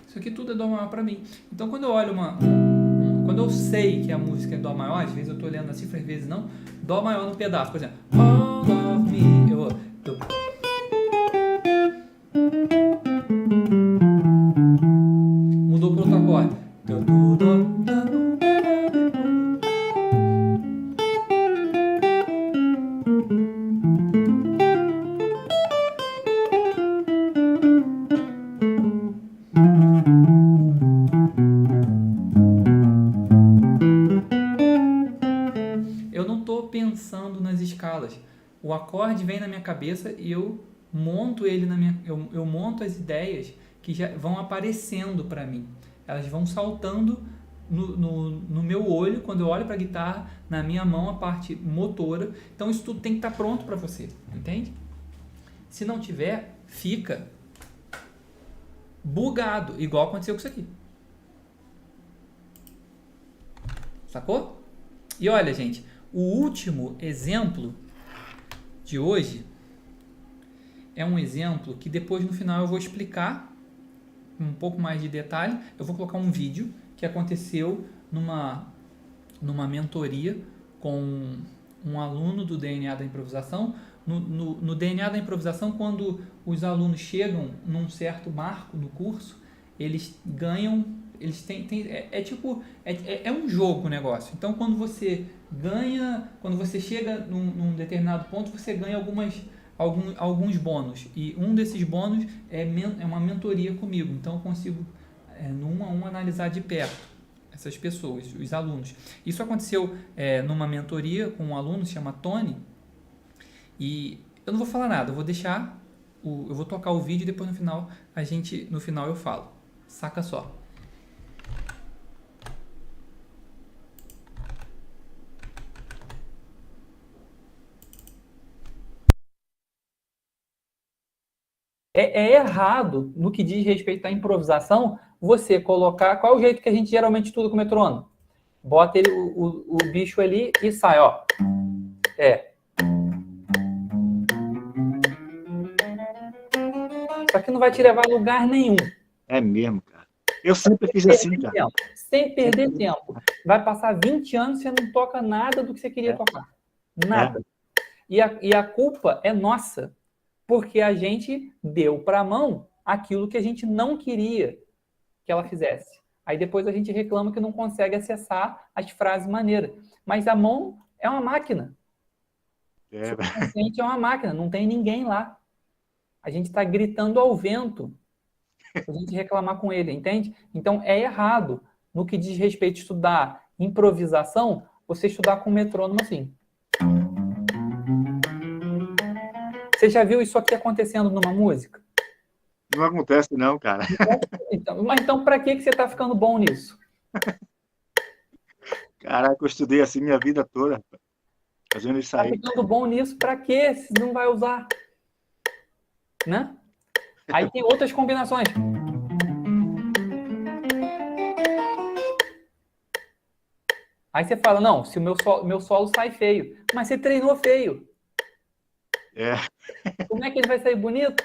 Isso aqui tudo é Dó maior pra mim. Então, quando eu olho quando eu sei que a música é Dó maior, às vezes eu tô olhando a cifra, às vezes não, Dó maior no pedaço, por exemplo, All of Me, eu mudou para outro acorde. Eu não estou pensando nas escalas. O acorde vem na minha cabeça e eu monto ele eu monto as ideias que já vão aparecendo para mim. Elas vão saltando no meu olho, quando eu olho para a guitarra, na minha mão, a parte motora. Então isso tudo tem que estar pronto para você, entende? Se não tiver, fica bugado, igual aconteceu com isso aqui. Sacou? E olha, gente, o último exemplo de hoje é um exemplo que depois no final eu vou explicar com um pouco mais de detalhe. Eu vou colocar um vídeo que aconteceu numa mentoria com um aluno do DNA da improvisação. No DNA da improvisação, quando os alunos chegam num certo marco no curso, eles ganham, eles têm é um jogo o negócio. Então, quando você chega num determinado ponto, você ganha alguns bônus, e um desses bônus é uma mentoria comigo. Então eu consigo no 1 a 1 analisar de perto essas pessoas, os alunos. Isso aconteceu numa mentoria com um aluno, se chama Tony, e eu não vou falar nada, eu vou tocar o vídeo e depois no final eu falo. Saca só. É errado, no que diz respeito à improvisação, você colocar... Qual é o jeito que a gente geralmente estuda com o metrônomo? Bota o bicho ali e sai, ó. Isso aqui não vai te levar a lugar nenhum. É mesmo, cara. Eu sempre fiz assim, cara. Sem perder tempo. Vai passar 20 anos e você não toca nada do que você queria tocar. Nada. E a culpa é nossa. Porque a gente deu para a mão aquilo que a gente não queria que ela fizesse. Aí depois a gente reclama que não consegue acessar as frases maneiras. Mas a mão é uma máquina. O subconsciente é uma máquina, não tem ninguém lá. A gente está gritando ao vento para a gente reclamar com ele, entende? Então é errado, no que diz respeito a estudar improvisação, você estudar com metrônomo assim. Você já viu isso aqui acontecendo numa música? Não acontece não, cara. Então para que você está ficando bom nisso? Caraca, eu estudei assim minha vida toda, fazendo isso aí. Tá ficando bom nisso, para que se não vai usar? Né? Aí tem outras combinações. Aí você fala, não, se o meu solo sai feio. Mas você treinou feio. Como é que ele vai sair bonito?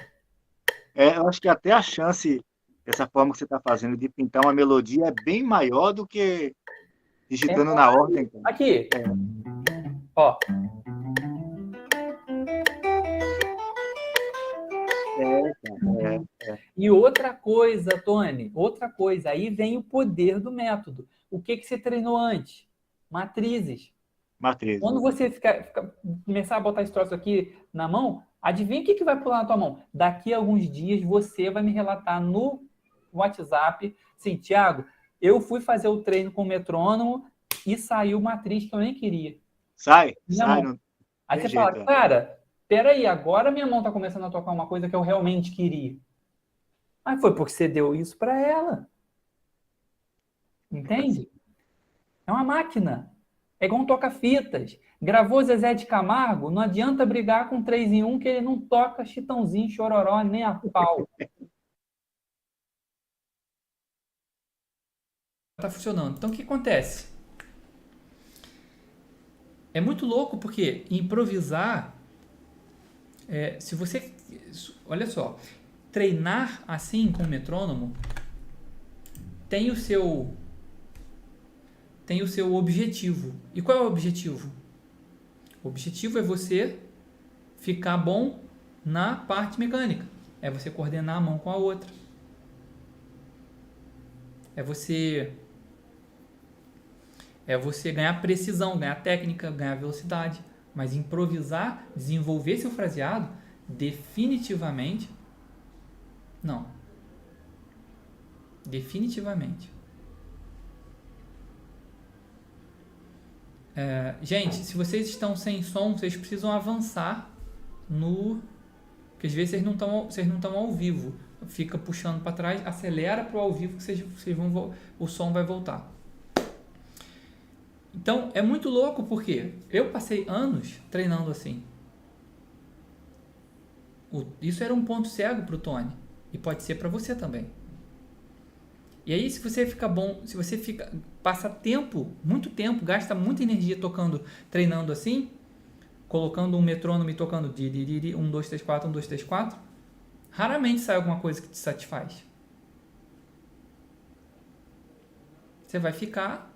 Eu acho que até a chance, dessa forma que você está fazendo, de pintar uma melodia é bem maior do que digitando na ordem. Cara. Aqui. Ó. E outra coisa, Tony, aí vem o poder do método. O que você treinou antes? Matrizes. Matriz. Quando você começar a botar esse troço aqui na mão, adivinha o que vai pular na tua mão? Daqui a alguns dias você vai me relatar no WhatsApp, assim, Thiago, eu fui fazer o treino com o metrônomo e saiu matriz que eu nem queria. Sai, Minha sai. mão. Não Aí tem você fala, jeito, cara, peraí, agora minha mão tá começando a tocar uma coisa que eu realmente queria. Mas foi porque você deu isso para ela. Entende? É uma máquina. É igual um toca-fitas. Gravou Zezé de Camargo, não adianta brigar com 3 em 1 que ele não toca Chitãozinho, Chororó, nem a pau. Tá funcionando. Então o que acontece? É muito louco porque improvisar, se você, olha só, treinar assim com o metrônomo tem o seu objetivo. E qual é o objetivo? O objetivo é você ficar bom na parte mecânica. É você coordenar a mão com a outra. É você ganhar precisão, ganhar técnica, ganhar velocidade. Mas improvisar, desenvolver seu fraseado, definitivamente, não. Definitivamente. Gente, se vocês estão sem som, vocês precisam avançar porque às vezes vocês não estão ao vivo. Fica puxando para trás, acelera para o ao vivo que vocês vão, o som vai voltar. Então, é muito louco porque eu passei anos treinando assim. Isso era um ponto cego para o Tony. E pode ser para você também. E aí, se você fica bom, se você passa tempo, muito tempo, gasta muita energia treinando assim, colocando um metrônomo e tocando 1, 2, 3, 4, 1, 2, 3, 4, raramente sai alguma coisa que te satisfaz. Você vai ficar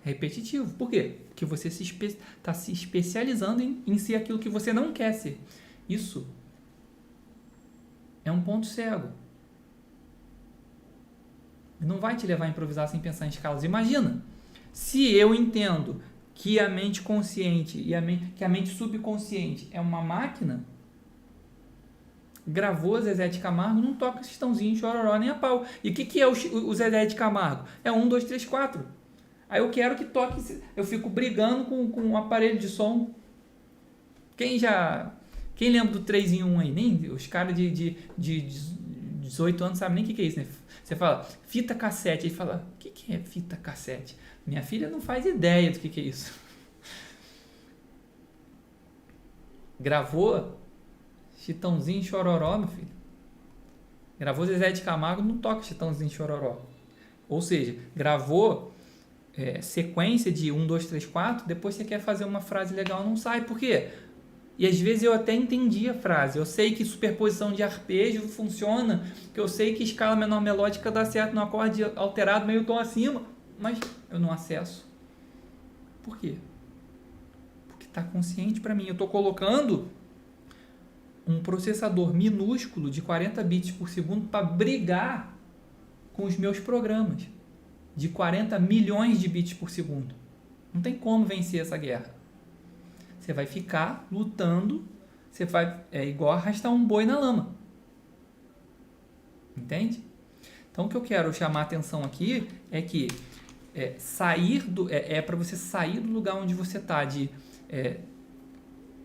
repetitivo. Por quê? Porque você está se especializando em ser aquilo que você não quer ser. Isso é um ponto cego. Não vai te levar a improvisar sem pensar em escalas. Imagina, se eu entendo que a mente consciente que a mente subconsciente é uma máquina, gravou Zezé de Camargo, não toca Chitãozinho, Chororó, nem a pau. E o que é o Zezé de Camargo? É 1, 2, 3, 4. Aí eu quero que toque, eu fico brigando com um aparelho de som. Quem lembra do 3 em 1 aí? Nem os caras de 18 anos sabem nem o que é isso, né? Você fala, fita cassete. Ele fala, o que é fita cassete? Minha filha não faz ideia do que é isso. Gravou Chitãozinho, Chororó, meu filho. Gravou Zezé de Camargo, não toca Chitãozinho, Chororó. Ou seja, gravou sequência de 1, 2, 3, 4, depois você quer fazer uma frase legal, não sai. Por quê? E às vezes eu até entendi a frase. Eu sei que superposição de arpejo funciona, que eu sei que escala menor melódica dá certo no acorde alterado meio tom acima, mas eu não acesso. Por quê? Porque está consciente para mim. Eu estou colocando um processador minúsculo de 40 bits por segundo para brigar com os meus programas de 40 milhões de bits por segundo. Não tem como vencer essa guerra. Você vai ficar lutando, é igual arrastar um boi na lama. Entende? Então o que eu quero chamar a atenção aqui é que para você sair do lugar onde você está, de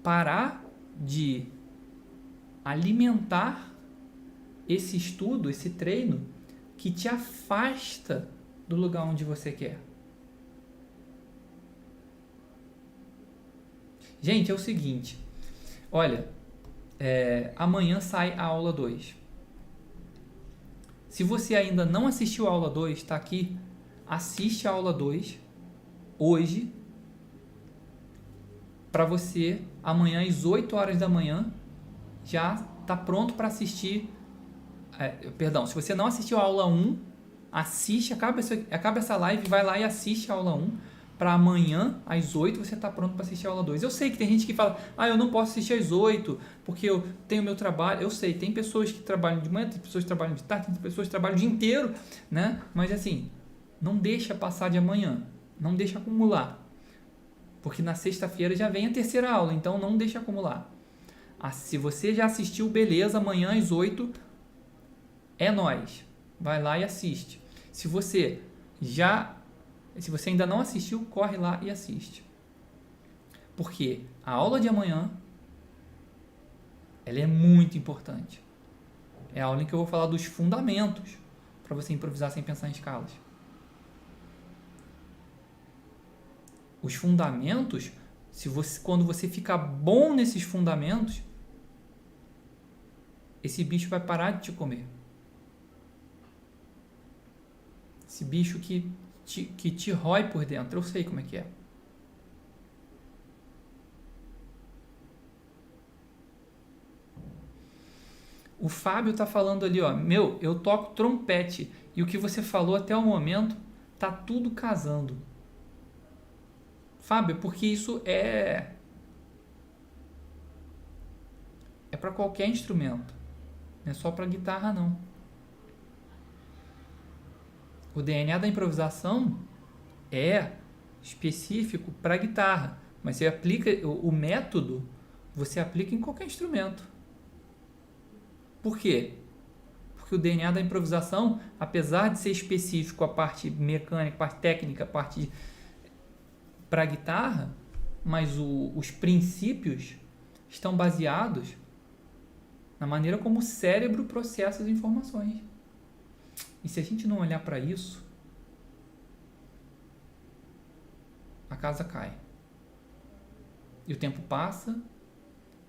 parar de alimentar esse estudo, esse treino que te afasta do lugar onde você quer. Gente, é o seguinte, olha, amanhã sai a aula 2. Se você ainda não assistiu a aula 2, está aqui, assiste a aula 2 hoje, para você, amanhã às 8 horas da manhã, já está pronto para assistir, se você não assistiu a aula 1, assiste, acaba essa live, vai lá e assiste a aula 1, para amanhã, às 8, você está pronto para assistir a aula 2. Eu sei que tem gente que fala, eu não posso assistir às 8, porque eu tenho meu trabalho. Eu sei, tem pessoas que trabalham de manhã, tem pessoas que trabalham de tarde, tem pessoas que trabalham o dia inteiro, né? Mas assim, não deixa passar de amanhã, não deixa acumular. Porque na sexta-feira já vem a terceira aula, então não deixa acumular. Se você já assistiu, beleza, amanhã às 8 é nóis. Vai lá e assiste. Se você ainda não assistiu, corre lá e assiste. Porque a aula de amanhã, ela é muito importante. É a aula em que eu vou falar dos fundamentos para você improvisar sem pensar em escalas. Os fundamentos, quando você ficar bom nesses fundamentos, esse bicho vai parar de te comer. Esse bicho que te rói por dentro, eu sei como é que é. O Fábio tá falando ali, ó, eu toco trompete e o que você falou até o momento tá tudo casando. Fábio, porque isso é para qualquer instrumento, não é só para guitarra não. O DNA da improvisação é específico para guitarra, mas você aplica o método, você aplica em qualquer instrumento. Por quê? Porque o DNA da improvisação, apesar de ser específico a parte mecânica, a parte técnica, a parte para guitarra, mas os princípios estão baseados na maneira como o cérebro processa as informações. E se a gente não olhar para isso, a casa cai. E o tempo passa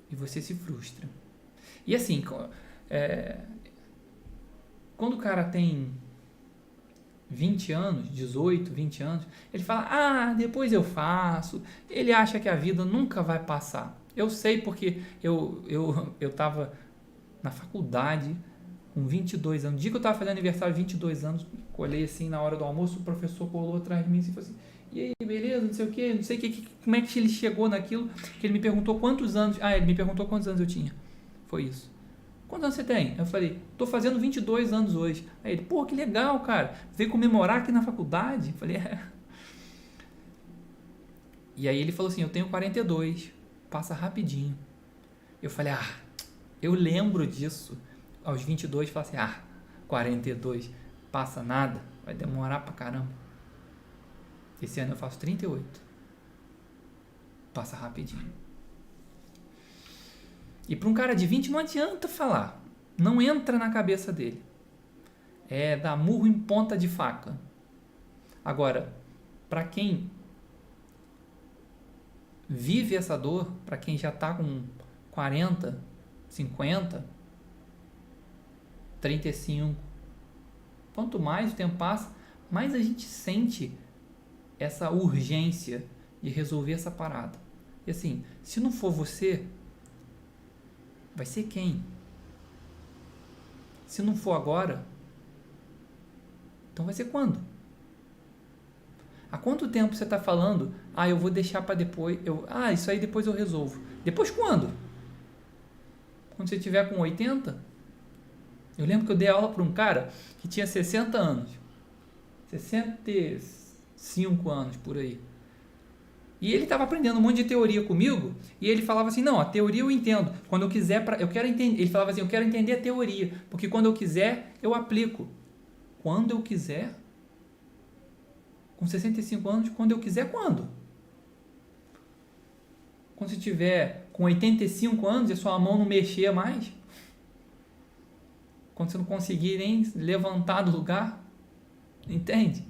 e você se frustra. E assim, quando o cara tem 20 anos, 18, 20 anos, ele fala, depois eu faço. Ele acha que a vida nunca vai passar. Eu sei porque eu estava na faculdade com 22 anos. No dia que eu estava fazendo aniversário, 22 anos, colhei assim na hora do almoço, o professor colou atrás de mim e falou assim, e aí, beleza, não sei o que, como é que ele chegou naquilo, que ele me perguntou quantos anos, ele me perguntou quantos anos eu tinha. Foi isso. Quantos anos você tem? Eu falei, tô fazendo 22 anos hoje. Aí ele, pô, que legal, cara, veio comemorar aqui na faculdade? Eu falei, E aí ele falou assim, eu tenho 42, passa rapidinho. Eu falei, eu lembro disso. Aos 22, falei assim, 42, passa nada, vai demorar pra caramba. Esse ano eu faço 38. Passa rapidinho. E para um cara de 20 não adianta falar. Não entra na cabeça dele. É dar murro em ponta de faca. Agora, para quem vive essa dor, para quem já está com 40, 50, 35, quanto mais o tempo passa, mais a gente sente essa urgência de resolver essa parada. E assim, se não for você, vai ser quem? Se não for agora, então vai ser quando? Há quanto tempo você está falando, eu vou deixar para depois, isso aí depois eu resolvo. Depois quando? Quando você tiver com 80? Eu lembro que eu dei aula para um cara que tinha 60 anos. 65 anos, por aí. E ele estava aprendendo um monte de teoria comigo, e ele falava assim, não, a teoria eu entendo, quando eu quiser, eu quero entender. Ele falava assim, eu quero entender a teoria, porque quando eu quiser, eu aplico. Quando eu quiser? Com 65 anos, quando eu quiser, quando? Quando você tiver com 85 anos e a sua mão não mexer mais? Quando você não conseguir nem levantar do lugar? Entende?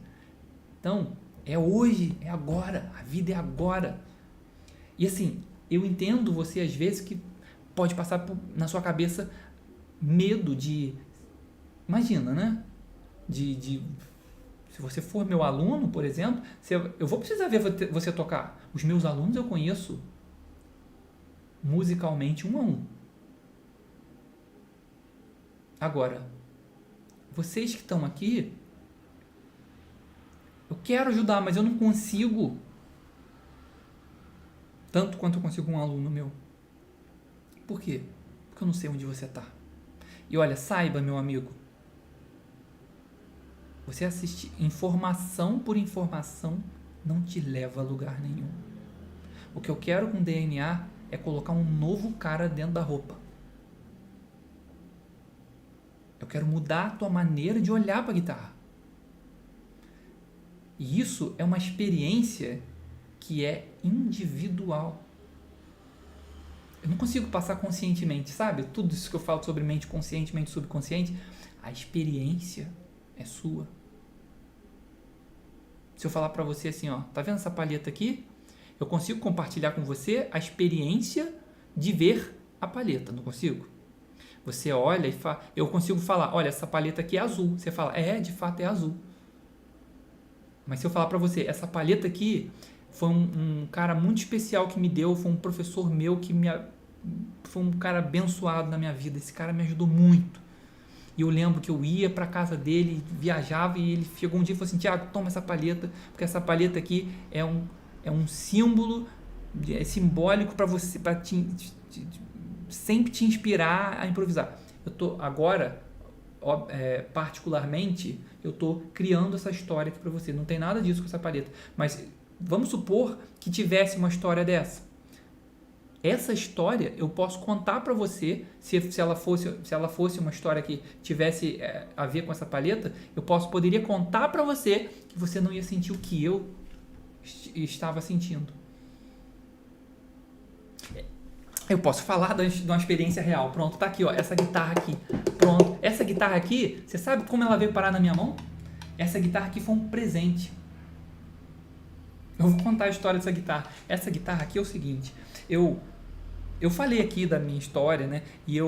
Então, é hoje, é agora, a vida é agora. E assim, eu entendo você às vezes que pode passar na sua cabeça medo de... Imagina, né? Se você for meu aluno, por exemplo, eu vou precisar ver você tocar. Os meus alunos eu conheço musicalmente um a um. Agora, vocês que estão aqui, eu quero ajudar, mas eu não consigo tanto quanto eu consigo um aluno meu. Por quê? Porque eu não sei onde você está. E olha, saiba, meu amigo, Você assistir informação por informação não te leva a lugar nenhum. O que eu quero com DNA é colocar um novo cara dentro da roupa. Eu quero mudar a tua maneira de olhar para a guitarra. E isso é uma experiência que é individual. Eu não consigo passar conscientemente, sabe? Tudo isso que eu falo sobre mente consciente, mente subconsciente, a experiência é sua. Se eu falar para você assim, ó, tá vendo essa palheta aqui? Eu consigo compartilhar com você a experiência de ver a palheta, não consigo? Você olha e fala, eu consigo falar, olha, essa palheta aqui é azul. Você fala, de fato é azul. Mas se eu falar para você, essa palheta aqui foi um cara muito especial que me deu, foi um professor meu foi um cara abençoado na minha vida. Esse cara me ajudou muito. E eu lembro que eu ia para casa dele, viajava e ele chegou um dia e falou assim, Thiago, toma essa palheta, porque essa palheta aqui é um símbolo, é simbólico para você, para sempre te inspirar a improvisar. Eu tô agora, particularmente, eu tô criando essa história aqui para você. Não tem nada disso com essa palheta, mas vamos supor que tivesse uma história dessa. Essa história eu posso contar para você, se ela fosse uma história que tivesse a ver com essa palheta, poderia contar para você que você não ia sentir o que eu estava sentindo. Eu posso falar de uma experiência real. Pronto, tá aqui, ó, essa guitarra aqui. Pronto, essa guitarra aqui, você sabe como ela veio parar na minha mão? Essa guitarra aqui foi um presente. Eu vou contar a história dessa guitarra. Essa guitarra aqui é o seguinte, eu falei aqui da minha história, né? E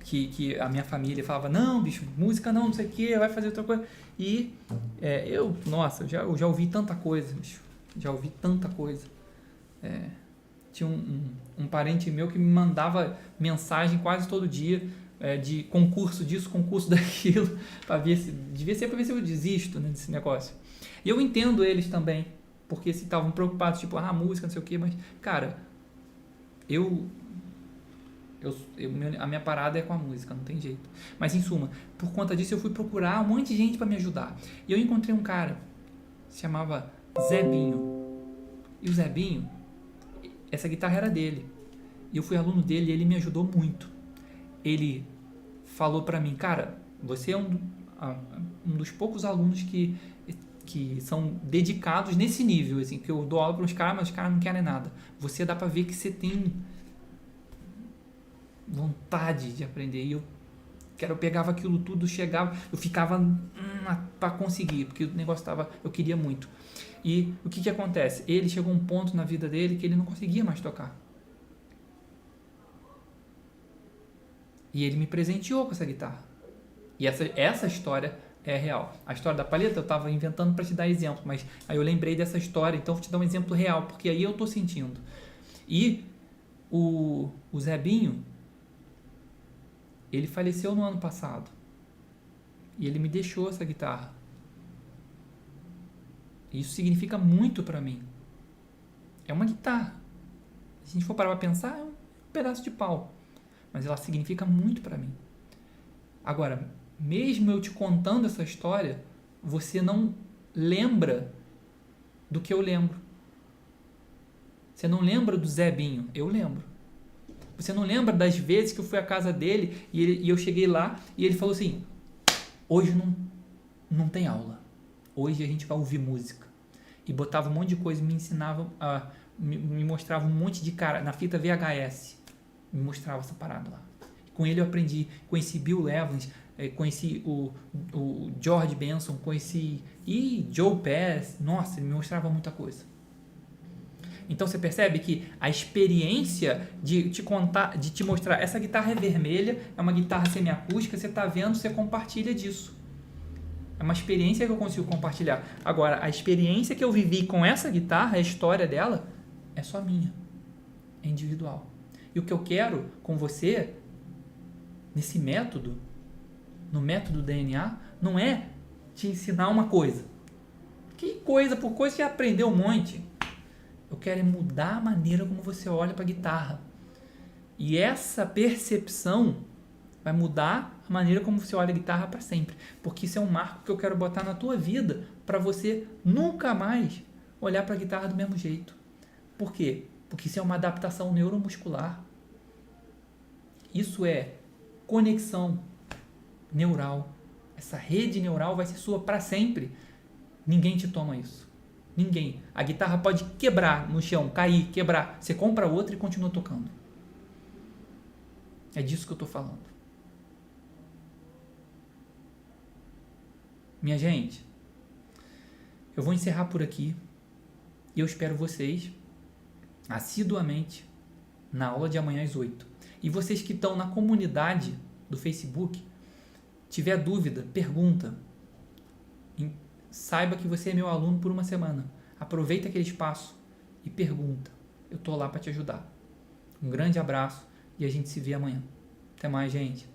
que a minha família falava, não, bicho, música não sei o que, vai fazer outra coisa. E eu já ouvi tanta coisa, bicho. Já ouvi tanta coisa. Tinha um parente meu que me mandava mensagem quase todo dia de concurso disso, concurso daquilo, para ver se eu desisto, né, desse negócio. E eu entendo eles também, porque se estavam preocupados, tipo, música, não sei o que, mas, cara, a minha parada é com a música, não tem jeito. Mas, em suma, por conta disso, eu fui procurar um monte de gente para me ajudar. E eu encontrei um cara, se chamava Zebinho. E o Zebinho, essa guitarra era dele. E eu fui aluno dele e ele me ajudou muito. Ele falou para mim, cara, você é um dos poucos alunos que são dedicados nesse nível, assim, que eu dou aula para os caras, mas os caras não querem nada. Você dá para ver que você tem vontade de aprender. E eu pegava aquilo tudo, chegava, eu ficava para conseguir, porque o negócio eu queria muito. E o que acontece? Ele chegou a um ponto na vida dele que ele não conseguia mais tocar. E ele me presenteou com essa guitarra. E essa história é real. A história da palheta eu estava inventando para te dar exemplo, mas aí eu lembrei dessa história, então vou te dar um exemplo real, porque aí eu estou sentindo. E o Zebinho, ele faleceu no ano passado. E ele me deixou essa guitarra. Isso significa muito para mim. É uma guitarra. Se a gente for parar para pensar, é um pedaço de pau. Mas ela significa muito para mim. Agora, mesmo eu te contando essa história, você não lembra do que eu lembro. Você não lembra do Zebinho. Eu lembro. Você não lembra das vezes que eu fui à casa dele e eu cheguei lá e ele falou assim, hoje não tem aula. Hoje a gente vai ouvir música. E botava um monte de coisa, me ensinava, me mostrava um monte de cara, na fita VHS, me mostrava essa parada lá. Com ele eu aprendi, conheci Bill Evans, conheci o George Benson, conheci Joe Pass, nossa, ele me mostrava muita coisa. Então você percebe que a experiência de te contar, de te mostrar, essa guitarra é vermelha, é uma guitarra semiacústica, você está vendo, você compartilha disso. É uma experiência que eu consigo compartilhar. Agora, a experiência que eu vivi com essa guitarra, a história dela, é só minha. É individual. E o que eu quero com você, nesse método, no método DNA, não é te ensinar uma coisa. Que coisa por coisa você aprendeu um monte. Eu quero é mudar a maneira como você olha para a guitarra. E essa percepção Vai mudar a maneira como você olha a guitarra para sempre. Porque isso é um marco que eu quero botar na tua vida para você nunca mais olhar para a guitarra do mesmo jeito. Por quê? Porque isso é uma adaptação neuromuscular. Isso é conexão neural. Essa rede neural vai ser sua para sempre. Ninguém te toma isso. Ninguém. A guitarra pode quebrar no chão, cair, quebrar. Você compra outra e continua tocando. É disso que eu estou falando. Minha gente, eu vou encerrar por aqui. E eu espero vocês assiduamente na aula de amanhã às 8. E vocês que estão na comunidade do Facebook, tiver dúvida, pergunta. Saiba que você é meu aluno por uma semana. Aproveita aquele espaço e pergunta. Eu estou lá para te ajudar. Um grande abraço e a gente se vê amanhã. Até mais, gente.